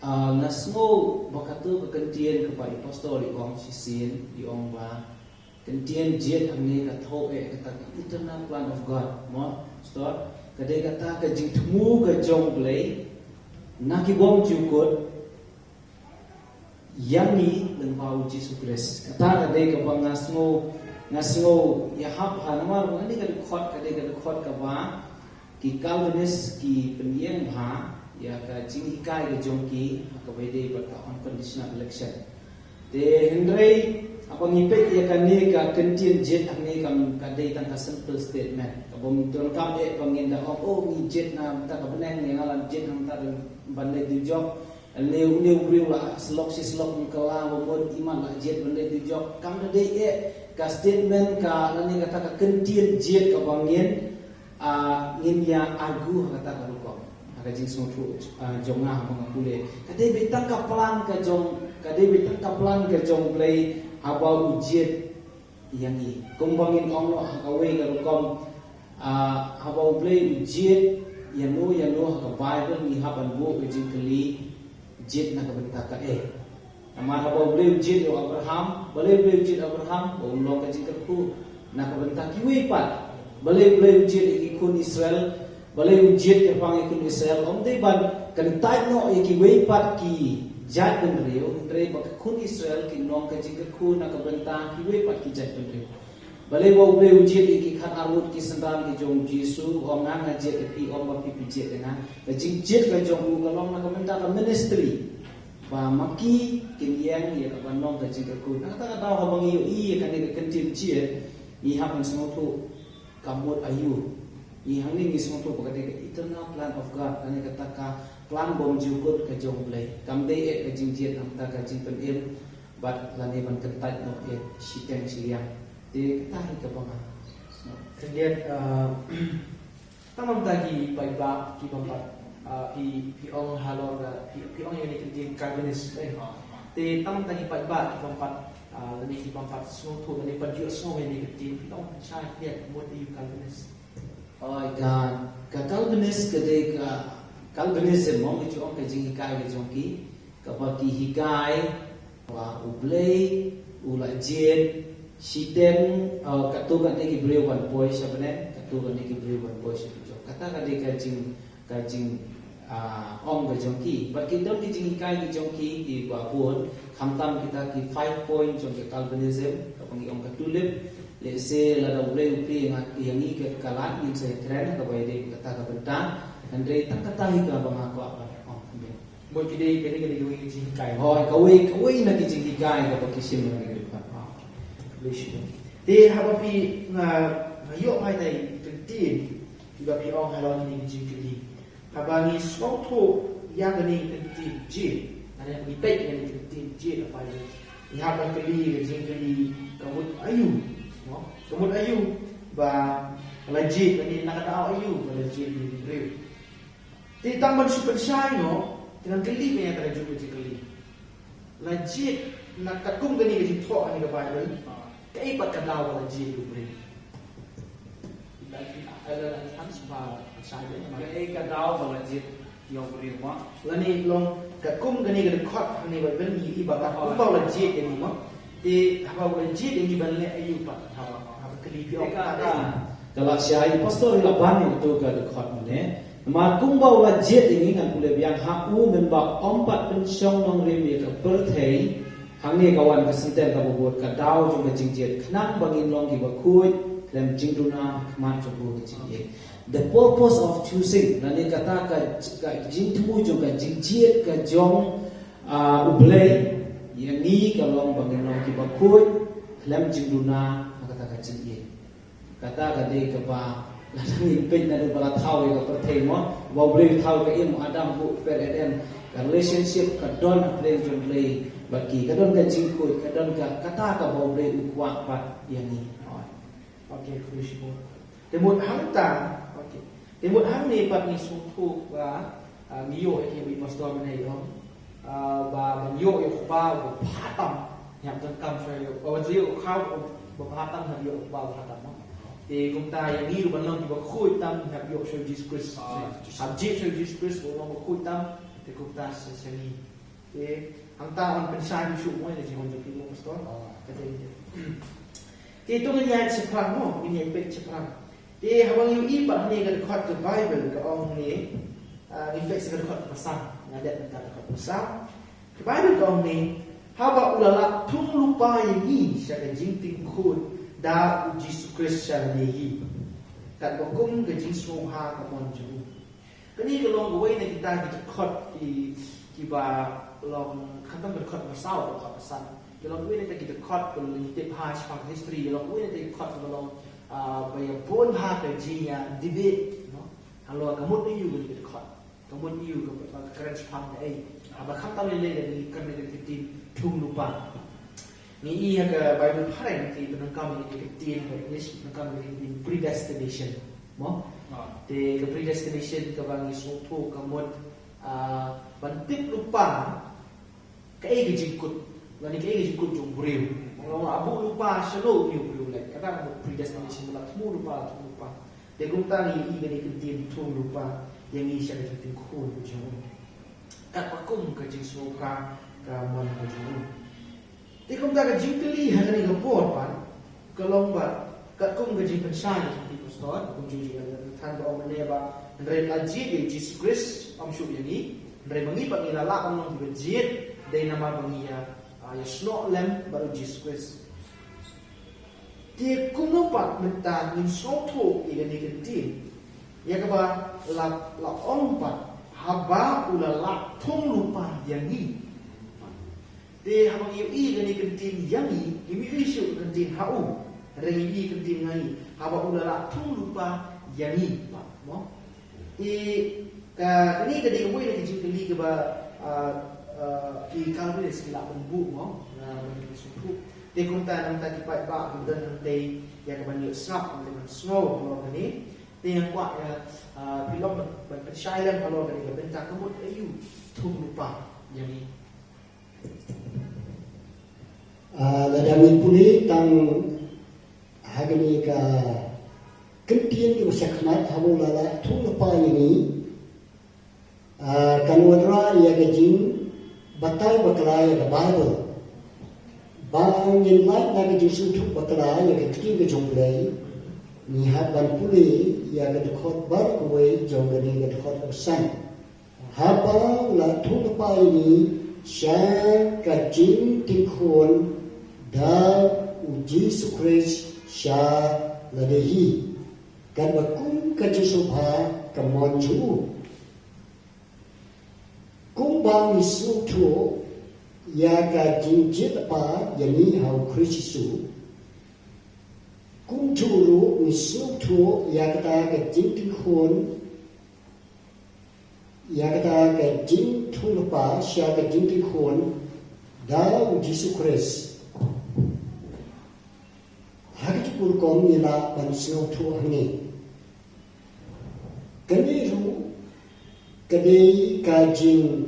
na snow bakatu kentian kepada pastor di ong sisin di ong ba kentian jet amni ka tho kata eternal plan of God mo pastor kadai kata ka jing thmu ka jong blei na ki bom jukut yang ni dan pau Jesus Christ kata kadai ka bang ngasngo ya hap hanamar ngani ka khot ka ba ki Calvinist ki pendiam ha ya ka jingikai ke jongki ka bede bata unconditional election te hendrei apa ngipet ya kan ni ka kentian jet ni kam ka dei tang ka simple statement ka bom ton kam pangin da ni jet na ta ka bneng ni ngalan jet nang ta bandai dujok leu briew la slok kala bomod iman la jet bandai dujok kam da dei ka statement ka nani kata ka kentian jet ka bangin ngin ya argu kata ka rukom aga jing sngewthuh jonga mangakule kadai betang kaplan ka jong blei habau ujiet yang ni kumbangin ongno hakawe ka rukom habau blei ujiet yanu ka bible ni haban bu ka jing kali jet na ka bentaka amar habau blei ujiet yo Abraham blei ujiet Abraham bo long ka jing kyrkhu na ka bentaki we pat blei ujiet ikun Israel balai ujiet ke pang ikun Israel dei ban kan tai no ki wei pat ki jat ben reu tre ba kun Israel ki nong ka jing kyrkhu na ka benta ki wei pat ki jat ben reu balai wo blei ujiet ki khat arut ki sandan ki jong Jesu om na jet ki om ba pi jet na ka jing jet ka jong ka long na ka benta ka ministry ba maki kin yang ya ka nong ka jing kyrkhu na ta ta ha bang i ka ni ka kentin jet i hapan sngewthuh kamut ayu yang ni sngewthuh pagade ka eternal plan of God ani kata ka plan bom jukut ka jong blei kam dei ka jingjiet am ta ka jing pen em bat lani ban kentai no siteng siliang te kata hi ka banga kemudian tamam tadi paiba ki bampat pi ong halor pi ong yang ni Calvinist te tamam tadi paiba ki bampat ni ki bampat sngewthuh ni pajio sngw ni ki pi ong chai liat mod you Calvinist oi ka Calvinist ke ka Calvinism mong ki ong ka jing hikai ke jong ki ka ba ki hikai wa u blei u la jied Siden katu kan ni briew ban boy sabane katu kan ni briew ban boy sabjo kata kan ni kajing ong ga jongki but kita di jing kai ki jongki di ba pun khamtam kita ki 5 point jong ke Calvinism kapang ong katulip le se la da blei upi yang ni ke kalan in se kren ka bai de kata ka bentang andre tak kata hi ka bang aku apa mo ki de ke ni jing kai hoi kawai na ki jing kai ka ba kisim na ni pa Dia haba pi ngayok hai dai pentin juga pi ong halon ni jing kili haba ni sngewthuh yang ni pentin jied ada ni pek ni pentin jied apa ni haba kili jing kili kamut ayu no kamut ayu ba la jied ni nak ada ayu ba la jied ni briew ti tamban super shine no dengan kili ni ada juga jing kili la jied nak takum gani ke jing tho ani ka Bible kay pagkadaw wala jied u blei Elder Elnathan sabi kay kadaw wala jied yung briew mo lani long kakum gani ke khot ni ba ben ni iba ka ku ba wala jied ni mo ti ha wala jied ni ban le ayu pa ha kali pi ok kalau I Pastor laban itu ke dekat mana ma kumba wala jied ni ngan pule biang ha u men ba ompat pen song nong rim ye ka perthei hang ni kawan kesenten ka bobot ka daw jong ka jingjiet khnang bangin long ki ba khuit klem jingduna khman jong bu ki jingjiet the purpose of choosing nani kata ka jingthu jong ka jingjiet ka jong u blei yang ni ka long bangin long ki ba khuit klem jingduna kata ka jingjiet kata ka de ka ba ni pen na bala thau ka perthei mo ba blei thau ka im adam bu per eden relationship ka don play jong blei bagi kadon ka jingkut kadon ka kata ka bau blei ukwa pat yang ni okay krishmo temut hang ta okay temut hang ni pat ni sngewthuh ba ngiyo ke I Pastor menai om ba ngiyo yo ba phatam nyam tan kam sai yo ba jiyo khau ba phatam ha yo ba phatam te kum ta yang ni ban long ki ba khui tam ha yo so Jesus Christ subject so Jesus Christ bo long khui tam te kum ta se ni te ang taon pensay mo mo ni jong jong mo Pastor kata dia ti tu ngiyat sa prang mo ngiyat pek sa prang ti hawang yung iba ni ka khot the Bible ka ong ni infek sa khot pasang ngadat ta khot pasang the Bible ka ong ni haba ulala tung lupa ni sa ka jingting khut da Jesus Christ sa ni kat bokum ka jing sung ha ka mon ju kani ka long way na kita khot ki ba long khatam berkhot masau khot pasang long way na kita khot ko tip ha spa history long way na khot long ba ya bon ha ka jiya debate no halo kamut ni yu kita khot kamut yu ka karen spang ai aba khatam le ni kan ni kita thung lupa ni i ka Bible pareng ti benang kam ni kita English benang kam ni predestination mo te ka predestination ka bang sngewthuh kamut bantip lupa kai ke jingkut lani kai ke jingkut jong briew ngong abu lupa selo ni briew le kata mo predestination la tmu lupa de kum ta ni i gani kentin tu lupa yang i sya ke tin khul jong kat pakum ke jing sngewthuh ka mon ka jong de kum ta ke jingkeli ha ni ko por pan kalong ba kat kum ke jing pensai ni Pastor kum ji tan ba om ne ba ndre la ji Jesus Christ am shu yani ndre mangi pa ngilala am nong jied dai nama bangia ya snok lem baru Jesus Christ dia kumno pat menta min sngewthuh i gani kentin ya ka ba la ong pat haba ulala thung lupa yang ni de habang i gani kentin yang ni imi isu kentin hau rengi i kentin ngai haba ulala thung lupa yang ni mo ka ni ka di uwi na kijing kali ka ba i Calvinist kila pembu mo na sngewthuh de kum ta nang ta ki pai ba dan dei ya ka ban yo snap dengan snow mo kani Yang kuat ya pilom bersyailan kalau kan dia bentak kemut ayu tung lupa jadi ladami puli tang hagani ka kentian ki masakhnat hamu lala tung lupa ini kanwadra ya gajin batai baklaya the Bible bang in light na gajin suntuk baklaya ya gajin ke jonglei ni haban puli ya gadkhot bar kuwe jonggani gadkhot usan haba la tung lupa ini sya gajin tingkhon da uji sukres sya ladehi kan bakum kajisubha kamonju kung bang isu tu ya gajin jitpa yani hau Kristu kung churu isu tu ya kata gajin tikhon ya kata gajin thulpa sya gajin tikhon da uji Christ hagit pulkom nila pansu tu hangi kani ru kadai kajin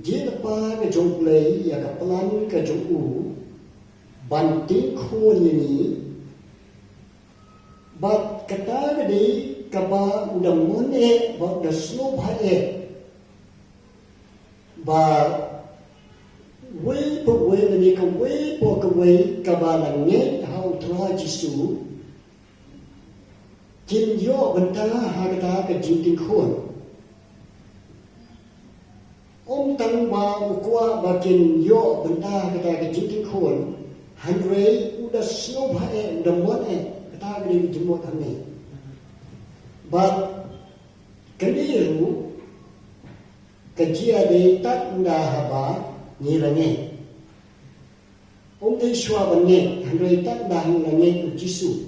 jilpa ke jongplei ya ka plan ke jongu banting khon ni bat kata kadai kaba udam mone ba da slow bhae ba we po we ni ka we po ka we kaba la nge how tra jisu Jin yo benda harga ke jinting khon. Om tang ba ukwa bakin yo benda kata ke jinting khon. Handre udah slow bae udah mone kata ke jemot kami. But keliru ke jiadei tak nda haba ni range. Om dei shwa bange handre tak nda hang range jisu.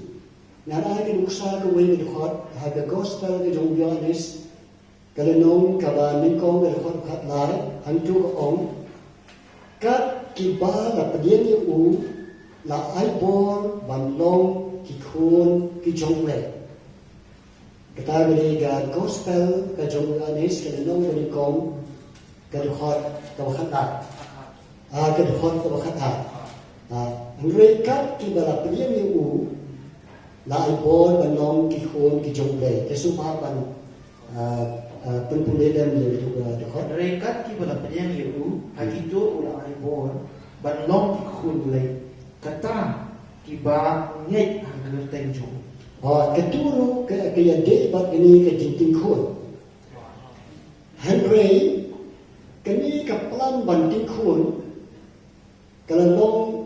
Nara ke nuksa ke wei khot ha ke gospel ke jong bionis kalenong kaba ningkong ke khot khat lai hantu ko ong kat ki ba la padien ye u la ai bor ban long ki khun ki jong le kata beri ga gospel ke jong bionis kalenong ke ningkong ke khot ke khat la ke khot ke khat la ryngkat ki ba la padien ye u lai bon banong ki khon ki jongle ke supa ban penpule dan le juga dekat ryngkat ki bala penyang yu hagito ula ai bon banong ki khun le kata ki ba ngej hang tenjong keturu ke iadei bat ini ke jinting khon Henry kini ke plan banting khon kalau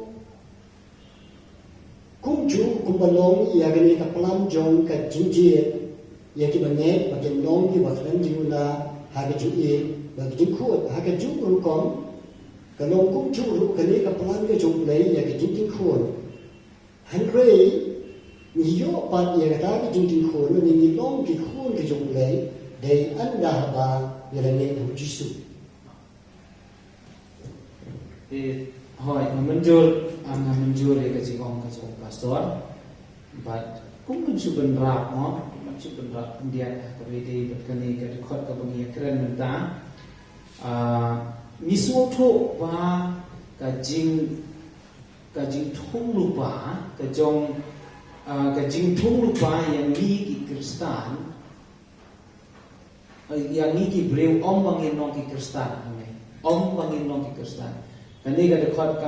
kumju kumbalong ya gani ka pelam jong ka jingjie ya ki bange bagen long ki baklan jingula ha ga juie bag jingkhut ha ga ju ru kom ka long kumju ru kani ka pelam ke jong lei ya ka jingjing khon han rei ni yo pat ya ga ta jingjing khon ni long ki khon ke jong lei dei anda ba ya ne hu jisu Hoi, menjur ya kajikong pastor, but kung mencuban rak mo, mencuban rak kemudian kebede berkeni kedekot JINGIAKREN mentang, misuto ba kajing thung lupa kajing thung lupa yang ni ki Kristen, yang ni ki briew om bangin nong ki Kristen, om bangin nong ki Kristen. Kani ka dekat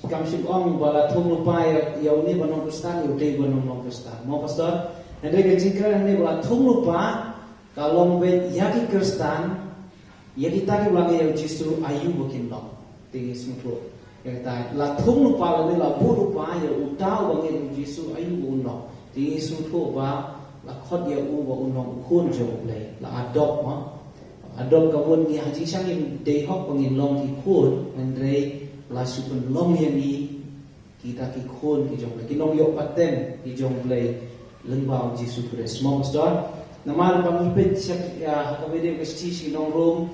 kam sip ong bala thum lupa ya uni banong Kristen iadei banong Kristen. Mo pastor, nanti ka JINGIAKREN ni bala thum lupa kalong bet yaki Kristen ya kita ki ulang ya jisu ayu bukin long. Tinggi semua. Ya kita la thum lupa la ni la bu lupa ya utau bangin jisu ayu unong. Tinggi semua ba la khot ya u ba unong khun jo blei la adopt mo. Adol kawon ni haji sangin dei hok pengin long ki khun andre la supun long yang ni kita ki khun ki jong ki long yok paten ki jong blei lyngba Yesus Kristus mo pastor namal pangipit siya ka bede ka sti long room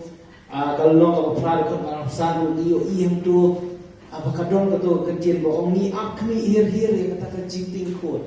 kalau long ka pra ko pa sanu dio iem tu apa kadon ka to kentien bo ong ni akmi hir ya kata ka jinting khun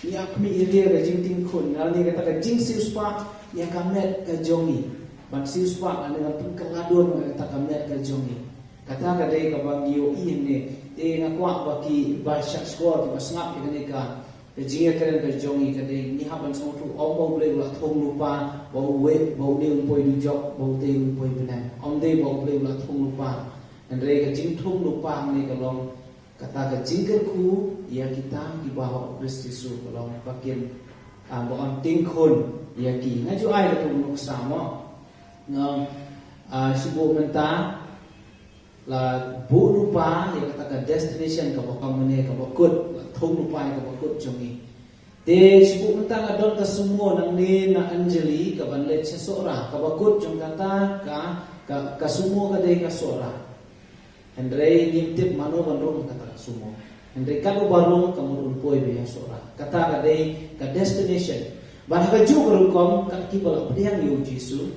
ni akmi area ke jing ting khun al ni kata ke jing siu spa ya kamet ke jongi ban siu spa ane ngapun keladon kata kamet ke jongi kata ka dei ka bangio i ne te nga kwa baki ba shak score ki basngap ni ka JINGIAKREN ke jongi ka dei ni haban sngewthuh om bo blei la thong lupa bo we bo ne poi dujok bo te poi bneng om dei bo blei la thong lupa andre ka jing thong lupa ni ka long kata ka jing kyrkhu ya kita di bawah Kristus kalau bagian bukan tingkun ya ki ngaju ai tu nuk sama ngam sibuk mentah la bu lupa ya kata ka destination ka bakang mene ka bakut thong lupa ka bakut jongi te sibuk mentah adon ka semua nang ni na anjali ka ban let sesora ka bakut jong kata ka semua ka dei ka sora andre nimtip mano bandung kata semua andre kalu barung kamu poi be sora kata ka dei ka destination ban ka ju kom ka ki bal pediang yu jisu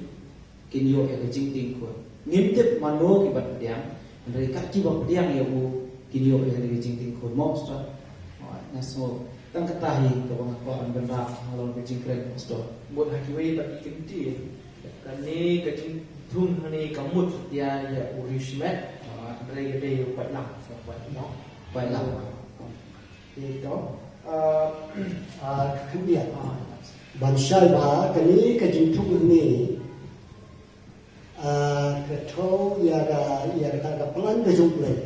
kin yo ka jing ting ko nimtip mano ki bat pediang andre ka ki bal pediang yu kin yo ka jing ting ko mo sta na so tang katahi ka bang ko an benda halon ka jing kren sto buat hakiwi bat ikinti kani ka jing thum hani kamut ya ya urishmet đây cái điều vậy lòng vậy nó vậy là thì đó Không biết bạn sai bà cái ní cái chính thức này cái thâu ya cái plan cái dụng này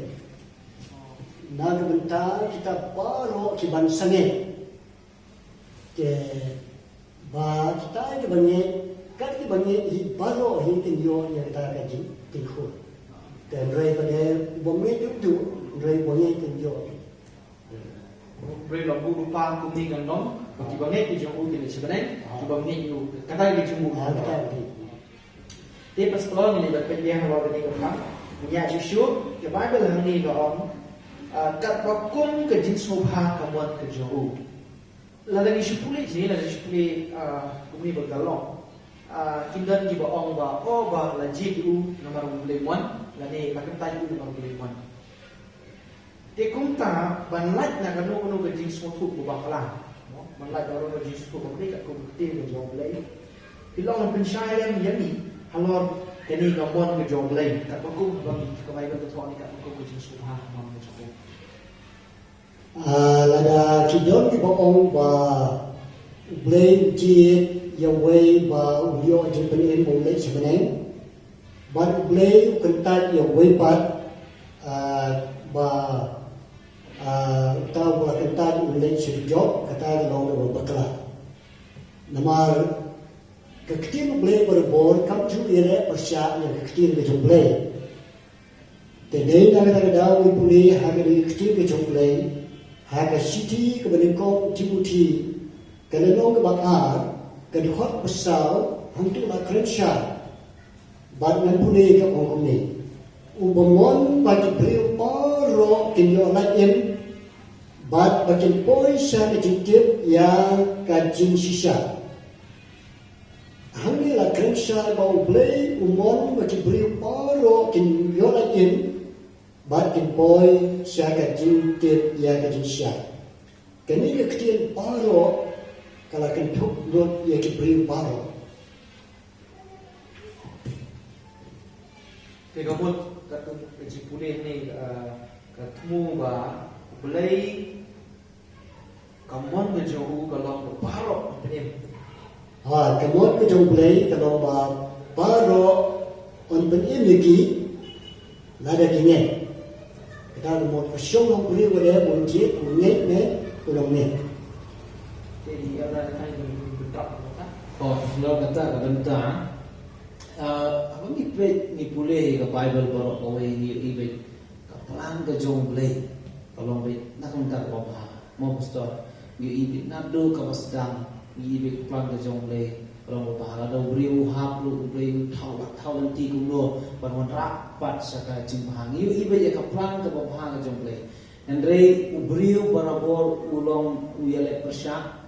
na cái bên ta kita baru cái ban sange cái và kita cái ban nhẹ các cái ban nhẹ thì baru thì tình yêu ya kita cái chính tình khổ dan rai pada bomnya itu rai bomnya itu rai lagu lupa kumi kan dong bagi banget di jauh di sebenarnya di banget itu kata di jumbo dia pastor ni lebat dia hawa bagi orang punya Yesus ke Bible hari ni orang kat bakum ke jin subha kamuan ke jauh lalu ni sepuluh je lalu sepuluh kumi bergalong kindan di baong ba o ba la jied nomor lemon lani makan tayu nomor lemon te kumta banlat na kanu ke jing sngewthuh bu bakla banlat ro ke jing sngewthuh bu kat ku te ke jong blei pilong pen shailem yami halor kani ka mon ke jong blei kat ku bagi ka bai ke thoni kat ku ke jing subha mon ke jong lada kidon di baong ba blei jied Yahweh ba uyo jepenin boleh sebenarnya, but boleh kentat Yahweh bat tahu boleh kentat boleh dujok kata long le bakla. Nama kektin boleh berbor kam tu ire persya yang kektin ke boleh. Tedai nak kata dah boleh harga kektin ke boleh, harga city ke beningkong Timothy kalau long ke bakar kedua besar untuk nak kerja, badan pulih ke orang ni. Ubamon bagi briew baru kinyo lain, bad bagi poisa kejutip yang kajin sisa. Hangi lah kerja bau blei umon bagi briew baru kinyo lain, bad kin poisa kejutip yang kajin sisa. Kini keketian baru kalau kentuk lot ia briew baru. Kegamut katu jipulih ni ketemu ba blei kamon bejohu kalau baru penim. Kamon bejohu blei kalau baru on penim lagi lada kini. Kita mau kosong orang briew ada munjit munjit ne pulang ne. Jadi ada yang berdak kata. Oh, kalau kata benda, apa ni pulih ke Bible baru kau ini ibe kepelan ke jong blei, kalau ibe nak mentar apa, mau pastor, ibe nado ke sedang, ibe kepelan ke jong blei, kalau apa ada briew hap lu briew tahu nanti kumno, bangun rapat saka jimpang, ibe je kepelan ke bapa ke jong blei, Andre briew barabor ulong uyale persyak.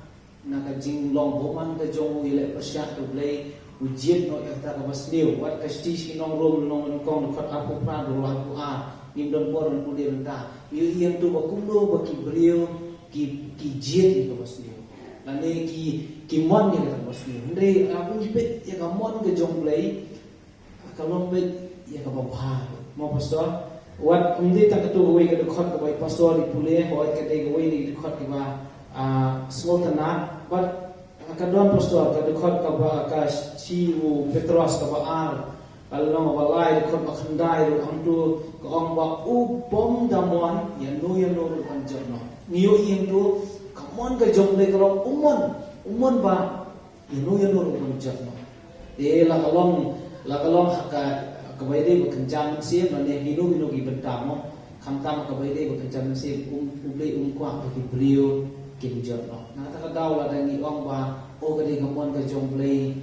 Nak jing long boman ke jong ile persyak tu blei ujian no kata ka basniu wat kasti si nong rom nong kong kat apu pra do lahu a nim don poron pudir ta yu yang tu bakumdo baki briew ki jied ka basniu lani ki mon ya ka basniu ndai aku pet ya ka mon ke jong blei ka long pet ya ka bapha mo pastor wat umdi ta ka tu wei ka khot ka bai pastor di pule ho ka dei wei ni khot ka ba ngewthuh but ka don pastor ka khot ka ba ka chi u Petros ka ba ar kalong ba lai khot ba khandai ru angtu ka ong ba u bom damon ya no ru kan jono niyo ing tu kamon ka jong le kalong umon ba ya no ru kan jono de la kalong ka bai dei ba kenjam sim la ne hinu gi bentam mo khamtam ka bai dei ba kenjam sim blei kwa ba ki briew kim jono na ta ka daw la dangi ong ba o ka dei kamon ka jong blei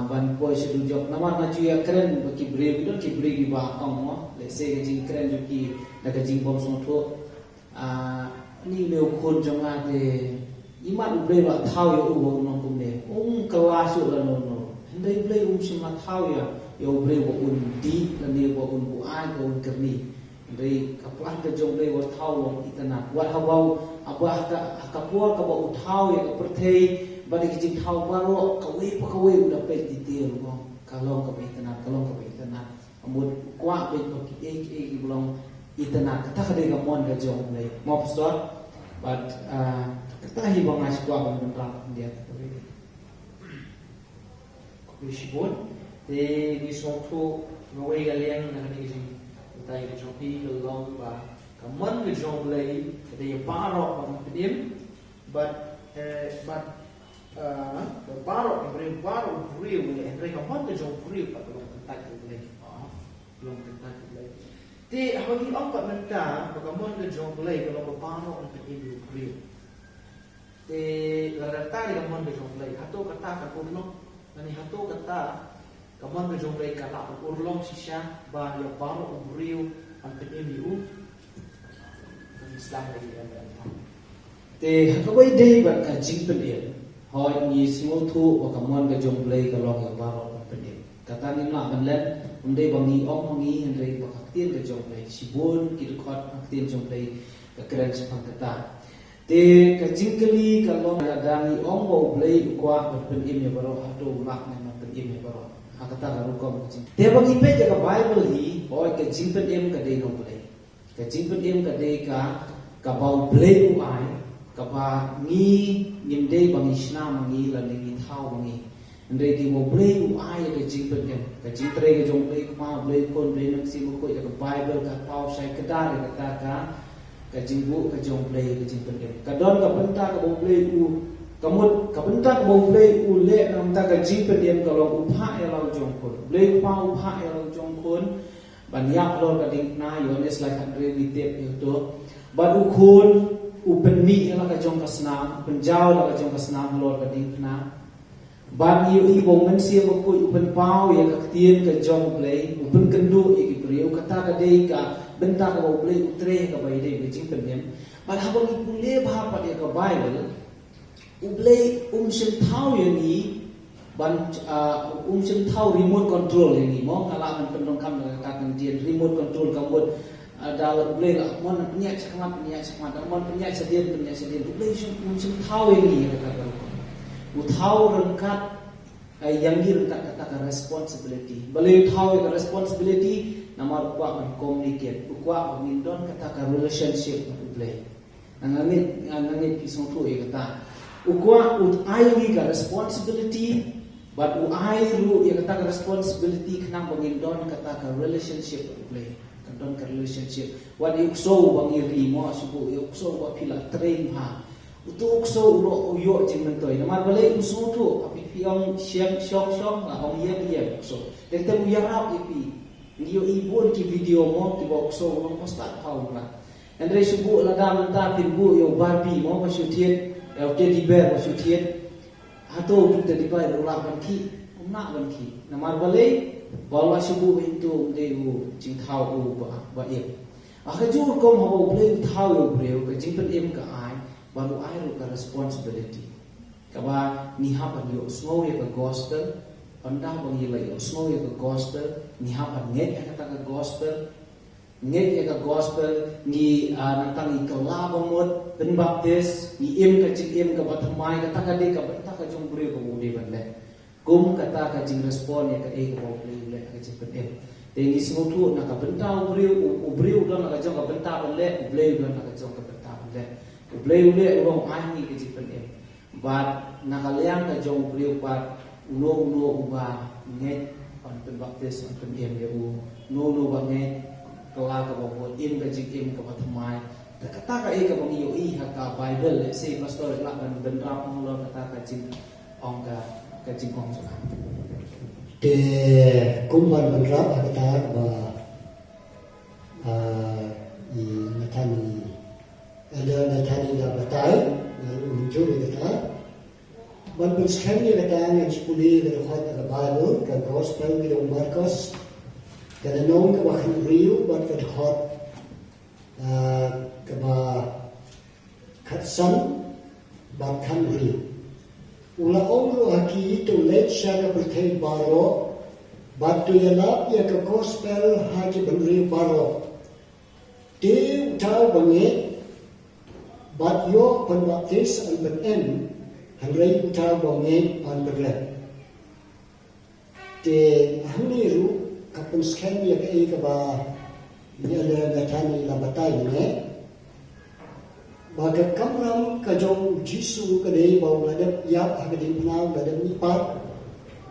ban poi se dujok naman na JINGIAKREN baki briew don ki briew di ba ong mo le se JINGIAKREN ju ki na ka jing bom song tho ni leo khon jonga de iman blei ba thau yo u no kum ne kala su la no ndai blei sima thau ya yo blei bo un di la ne bo un bu ai bo un kerni ndai ka plan ka jong blei bo thau lo itana wat habau aba ka puar ka bo thau ya ka perthei bagi kijing thau baro kawai udah pe detail ko kalong ka itana amud kwa pe ko ki belum itana kata ka de ka mon ka jong nei mo pastor but kata hi bang as kwa bang bentra dia ko sibon de ni sngewthuh ngawai ga liang na ni kijing tai ka jong pi long ba ka mon ka jong lei de paro bang pedim but baru briew ni Henry kapan ke jong briew kat long kentak boleh long kentak boleh ti hagi angkat menta bagaimana ke jong boleh kalau baru untuk ibu briew ti rata di kapan ke jong boleh hato kata ka kurlong nani hato kata kapan ke jong boleh kala kurlong sisya ba ya baru briew untuk ibu Islam lagi ti hakawai dei ba ka jing pedil hoi ni sngewthuh wa kamon ka jong blei ka long ya baro pedil kata ni na banlen umdei bangi mangi hendrei ba kaktien ka jong blei sibun ki khot kaktien jong blei ka kren sepang kata te ka jingkeli ka long dangi bo blei kwa pen im ya baro hato mak na pen im ya baro hakata ka rukom te bangi pe ka bible hi hoi ka jingpen im ka dei no blei ka jingpen im ka dei ka bau blei u ai kaba ngin dei bangi sna mangi la ni thau mangi ndei ti mo blei u ai ka jingpen ka jingtre ka jong blei kwa blei kon blei nak si mo ko ka bible ka pau sai ka da ka jingbu ka jong blei ka jingpen ka don ka penta ka bo blei u kamut ka penta ka bo blei u le nam ta ka jingpen ka long u pha ya lo jong kon blei pa u pha ya lo jong kon ban yak lo ka ding na yo nes like 100 ni tep yo to ban u khon upen mi la ka jong kasnam penjau la ka jong kasnam lor ka ding na ban yu i bong men sia ba ku upen pau ya ka tien ka jong blei upen kendu i ki briew kata ka dei ka benta ka blei utre ka bai dei jing pen nem ban ha bang i pule bha pa ya ka bible u blei sim thau ya ni ban sim thau remote control ya ni mo ngala man pendong kam ka kan tien remote control ka mot dalam boleh lah, mon penyak sekemat, mon penyak sedih, boleh macam tahu ini kata aku, tahu ryngkat, yang di ryngkat kata responsibility, boleh tahu yang responsibility, nama kuat communicate, kuat mengindon kata relationship boleh, nangit sngewthuh kata, kuat ai ka responsibility, but ai ru yang kata responsibility kena mengindon kata relationship boleh. Don ka relationship what you so bang iri mo subu you so wa pila train ha utuk so ulo yo jing mentoi namar balai uso tu api piong siang syong la hong ye so dekte u yarap ipi ndio ibon ki video mo ki bok so ulo postat hau la andre subu la dam ta tin bu yo barbie mo ba shutiet el teddy bear ba shutiet hato tu teddy bear ulah ban ki namar balai bawa subuh itu deu jing thau u ba em akajur kom habo blei thau u breu ka jingpen em ka ai baru ai ru ka responsibility ka ba ni ha ban yo snow ya ka gospel panda bang ye lai snow ya ka gospel ni ha ban nget ka ta ka gospel ngit ya ka gospel ni nantang i kelabamot ben baptis ni im ka jing im ka bathamai ka takade ka bata ka jong briew ka mudi ban le kum kata ka jing respond ya ka e ka briew le ka jing pen te ni sngewthuh na ka benta briew don ka jong ka benta ban le blei don ka jong ka benta ban le blei le urong ai ni ka jing pen but nakaliang ka jong briew pat uno uba ngit on pen baptis on pen im ya no ba ngit kala ka bawot im ka jing im ka bathamai kata ka e ka bang iyo I ka Bible let's say pastor la ban benrap ang lo kata ka jing ong ka jing ong sa te kumban benrap kata ba I natani Elder Elnathan Wanrap unjuk kata ban berskani kata ng sepuli ka khot ka Bible ka gospel ka Marcos kada nong ka bahan briew ban ka khot ka ba khatsan ban kan briew ula ongro haki to leit siya ka berkay baro ban to yalap ya ka gospel haki ban briew baro ti utau bangi ban yo ban baptis an ban en hanrei utau bangi an berlet te hamni ru kapun scan ya ka ba ni Elder Elnathan labatai ne baga kamram ka jong jisu ka dei bau la dep yap ha ka ding pnau la dep ni pat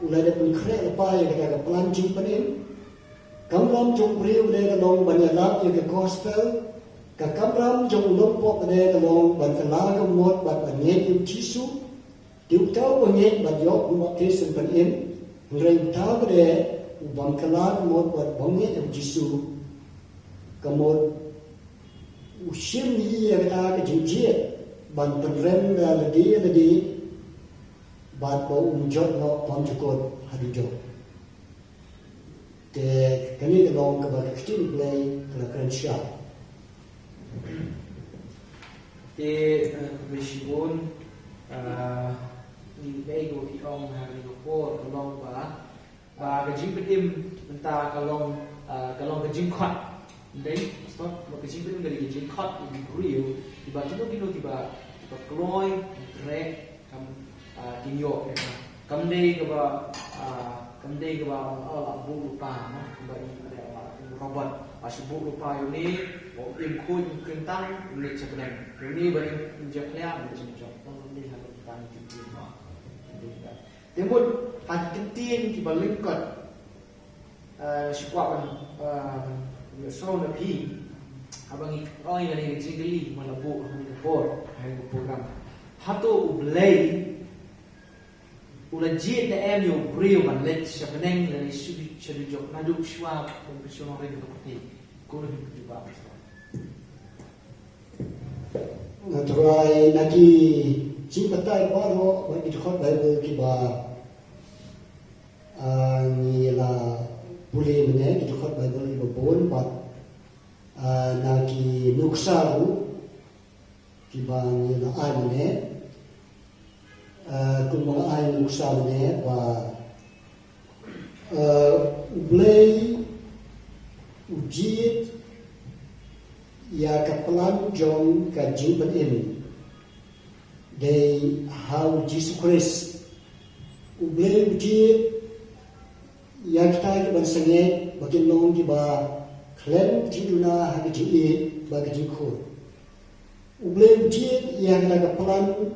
ula dep pun khre la pa ya ka plan jing panin kamram jong briew de ka long ban ya lap ya ka gospel ka kamram jong long pok de ka long ban ka la ka mot ban ban ne yu jisu tiu tau ban ne ban yo ku ma ke sen pan in rei tau de ubang kalan mod buat bangi yang jisu kemudian usim ni yang kita jied ban penrem ledi ban bau unjot no panjukot hadijot te kani kelong kebal kecil play kelakuan syah te bishibun ni bego ki ong hari ko kelong ba và cái chính bên chúng ta kalong cái chính khot đấy stop mà cái chính bên cái chính khot thì briew thì bà chúng tôi biết thì bà cloy rek kam kinyo kam đây cái bà ở bu lupa nó bà ada robot asyik bu lupa ini im khôi im tăng lịch chấp nhận ini bà im chấp lea mình chỉnh chọn không đi hàng kita chỉnh chỉnh nó thế một cái tiên thì bà lyngkat shwa ban so na pi abang oi na ni jigli malabu ni bor hai program Hato U Blei U jied na em yo briew ban leit sa bneng la ni sa dujok na shwa profesional rin ko ti ko ni di ba Naturai naki cipatai baro bagi khot Bible ki ba ni la puli mene ki khot Bible ki bon bat naki nuksaru ki ba ni la ai mene kun ba ai nuksaru ne ba Blei U jied ya kapelan jong ka jimpan in they how Jesus Christ U Blei U jied ya kita ke ban sange bagian long ki ba klen tiduna ha ki ti ba ki kyrkhu U Blei U jied ya kita kapelan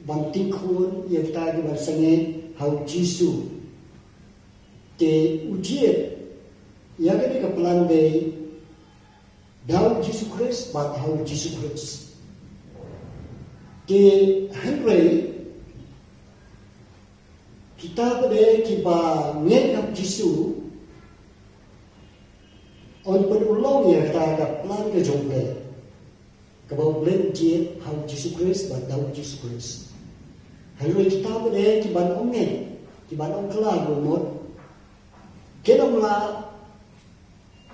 ban tinkhun ya kita ke ban sange how Jesus te U jied ya ke kapelan de daw Jesus Christ but how Jesus Christ ke Henry kita pada kiba ngin kap Jesus on penulong ya kita agak plan ke jomble kebau blend jied how Jesus Christ but daw Jesus Christ Henry kita pada kiba ongen kiba ong kelar gomot kenong la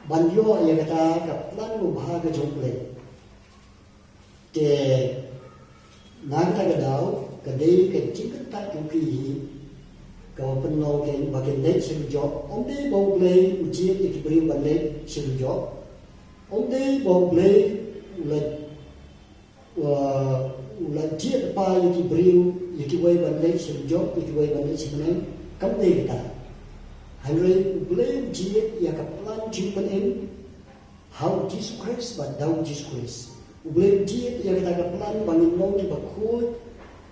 banyo ya kata kaplan mo bahaga jomple ke nagta gadao kadai ke chikat ta kuki ka penlo ke bagian leit sil job onde bo Blei U jied ikibri ban leit sil job ông đây bảo lấy là jied pa yaki briew yaki way ban leit sa dujok yaki way ban leit sa bneng kam day kita hanray blame jied yaka plan jimpan in how Jesus Christ but daw Jesus Christ blame jied yaka taga plan bangin long ki bakut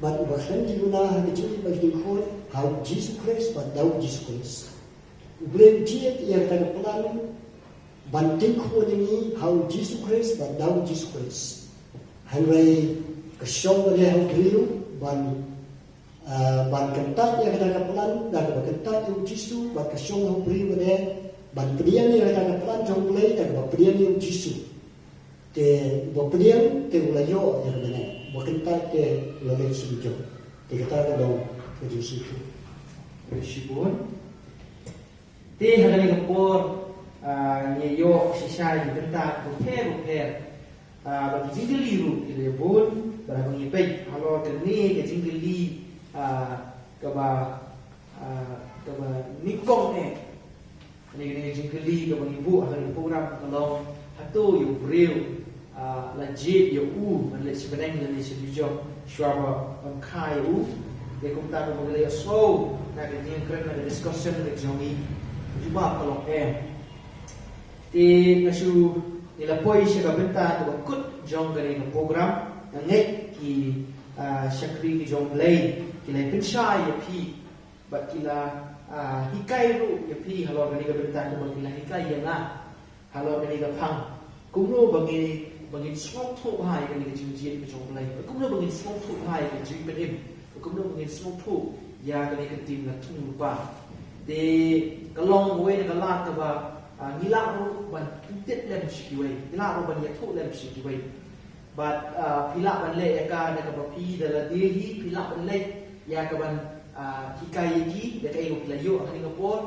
but bakhan di luna hagijin bagin khot how Jesus Christ but daw Jesus Christ blame jied yaka taga plan banting khot ni how Jesus Christ but daw Jesus Christ hanray kasong ba dia briew ban kentat yang kata pelan dah kentat yang jisu ban kasong briew ba dia ban pedian yang kata pelan jong play dah pedian yang jisu te bo pedian te ulayo yang benar bo kentat te lalai sujud te kata dong ke jisu Bersyukur. Ti hadani kapor ni yo sisai bentar buper bagi jingli ru ile bon barang ni baik kalau teni ke jingli kaba nikong ni jingli kaba ibu akan program kalau Hato U Blei U jied U leit bneng ni dujok shwa Kane U dia kumta ko maglay so na JINGIAKREN na discussion with Johnny juba kalau ti nasu nilapoy siya kabenta to kut jong gani ng program na ngay ki syakri ki jong lei kila pinshay ya pi bat kila hikay ru ya pi halo gani kabenta to kila hikay ya na halo gani ka pang kumno bangi sngewthuh hai gani ka jied ki jong lei kumno bangi sngewthuh hai ka jied kumno bangi sngewthuh ya gani ka tim na tung pa de kalong we na kalat ka ba nilak ru ban tit lem sikiway nilak ru ban yathu lem sikiway but pilak ban le ka na ka pi dala dehi pilak ban le ya ka ban hikay ki da kay ko layo ang ni kapor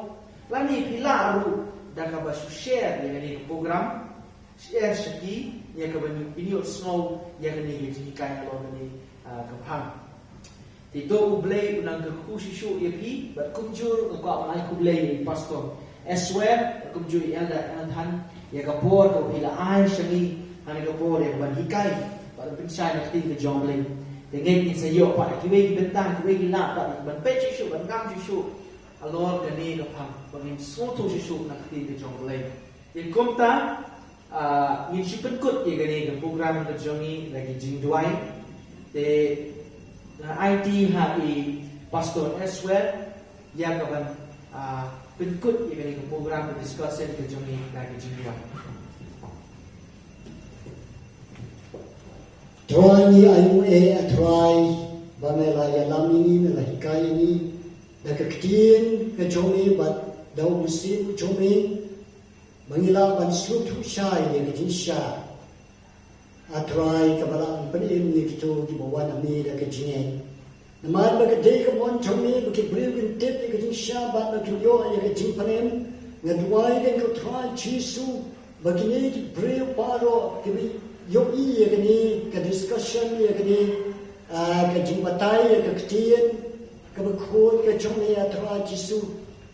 lani pilak ru da ka ba share ya ni program share siki ya ka ban inyo snow ya ni hikay lo ni kapang Tito U Blei U nang kyrkhu shishu ya pi bat kumjur ko I Blei I Pastor S Swer kumjur Elder Elnathan ya kapor ko pila ai shangi ani kapor ya ban hikay ban pinsay na ti ke jong lei de ngin sa yo pa ki we bentang ki we la pa ban pe shishu ban gam shishu alor gani ka pham bangin sngewthuh shishu na ti ke jong lei in kumta ngin shipen kut ya gani ke program ke jongi lagi jingduai de IT I Pastor S Swer ya kaban penkut yang ini program discussion ke jongi lagi jingduai. Try ni ayu try bamela ya lamini na hikay ni nakaktin ke jongi bat daw musim jongi mangila ban sngewthuh shay ya ke jinsha atrai kabala panim ni kito di bawan ami da ke jingeng naman ba ke day ka mon jongi ba ke briew in tit ke jinsha bat na tuyo ya ke jingpanem ngadwai ke ko try jisu ba kini ki briew paro ke yo i ya ke ni ka discussion ya ke ni ka jingbatai ya ke ktien ka ba khot ke jongi atrai jisu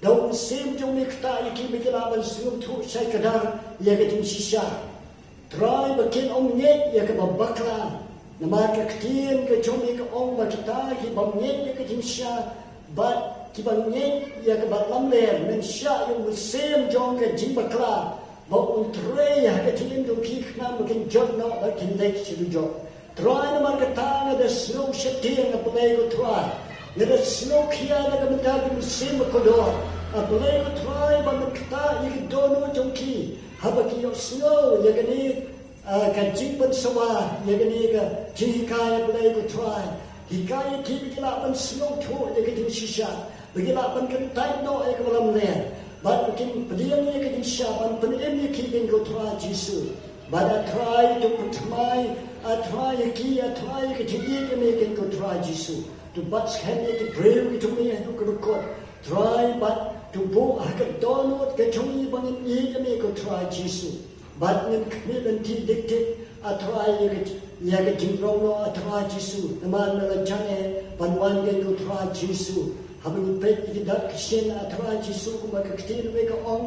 daw sim jongi kta ya ki bikila ban sngewthuh shay kadar ya ke jinsha try bakin ong nyet ya ke babakla nama ke ktien ke jongi ke ong bakita ki bam nyet ya ke jinsha bat ki bam nyet ya ke batlam ler men sha yung musem jong ke jimbakla ba un tre ya ke tin do ki khna bakin jot no bakin leit dujok try nama ke ta na snow sheting na play go try na the snow kia na ke mata ki musem ko do a play go try ba makta ya ke dono jongki habaki yo snow ya gani ka jingpan sawa ya gani ka hikay Blei ko try hikay ki bigila ban sngewthuh ya gani shisha bigila ban kan tai no ya ka malam le bat bikin pedian ya gani sha ban penem ya ki gani ko try jisu but I try to put my try ki jied me gani ko try jisu to but can it brave to me and ko ko try but to bo hakat donot ke jongi bangin i me ko try jisu but nin kmilen ti diktik try ya ke jingrong no try jisu naman na jane banwan ke ko try jisu habang pet ki dak shin try jisu ko makaktin me ko ong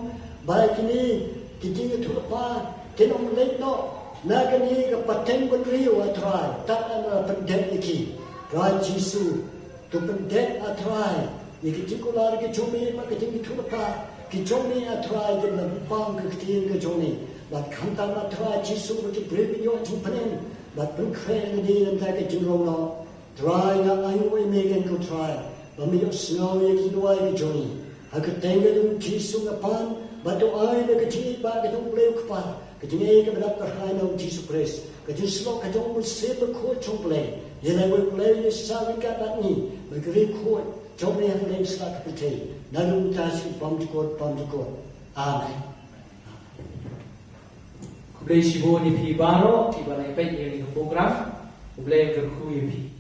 ba kini kijing tu pa Tin ông leit no na cái này cái pateng bên riu atrai tak ana pendet iki try Jisu to pendet atrai ni cái chính cô cái chomi mà cái chính thu pa cái chomi atrai cái là bang cái tiền cái chomi but kham ta atrai Jisu cái briew yo chung panen but pen khen đi làm cái chính rong no try na ai we make and go try but me snow cái duai cái chomi ha cái tên cái Jisu ngapan but do ai cái chính ba cái dong leu kpa cái chính ấy cái berat terhai nau Jisu Christ cái chính slow cái dong muốn save the court trong play giờ này mình play như sao cái cách đó nhỉ mình cái court trong này hàng lên slap cái thế na lung ta si pam di court amen Ku blei shibo ni pi baro ki balai pe ni program ku blei kyrkhu pi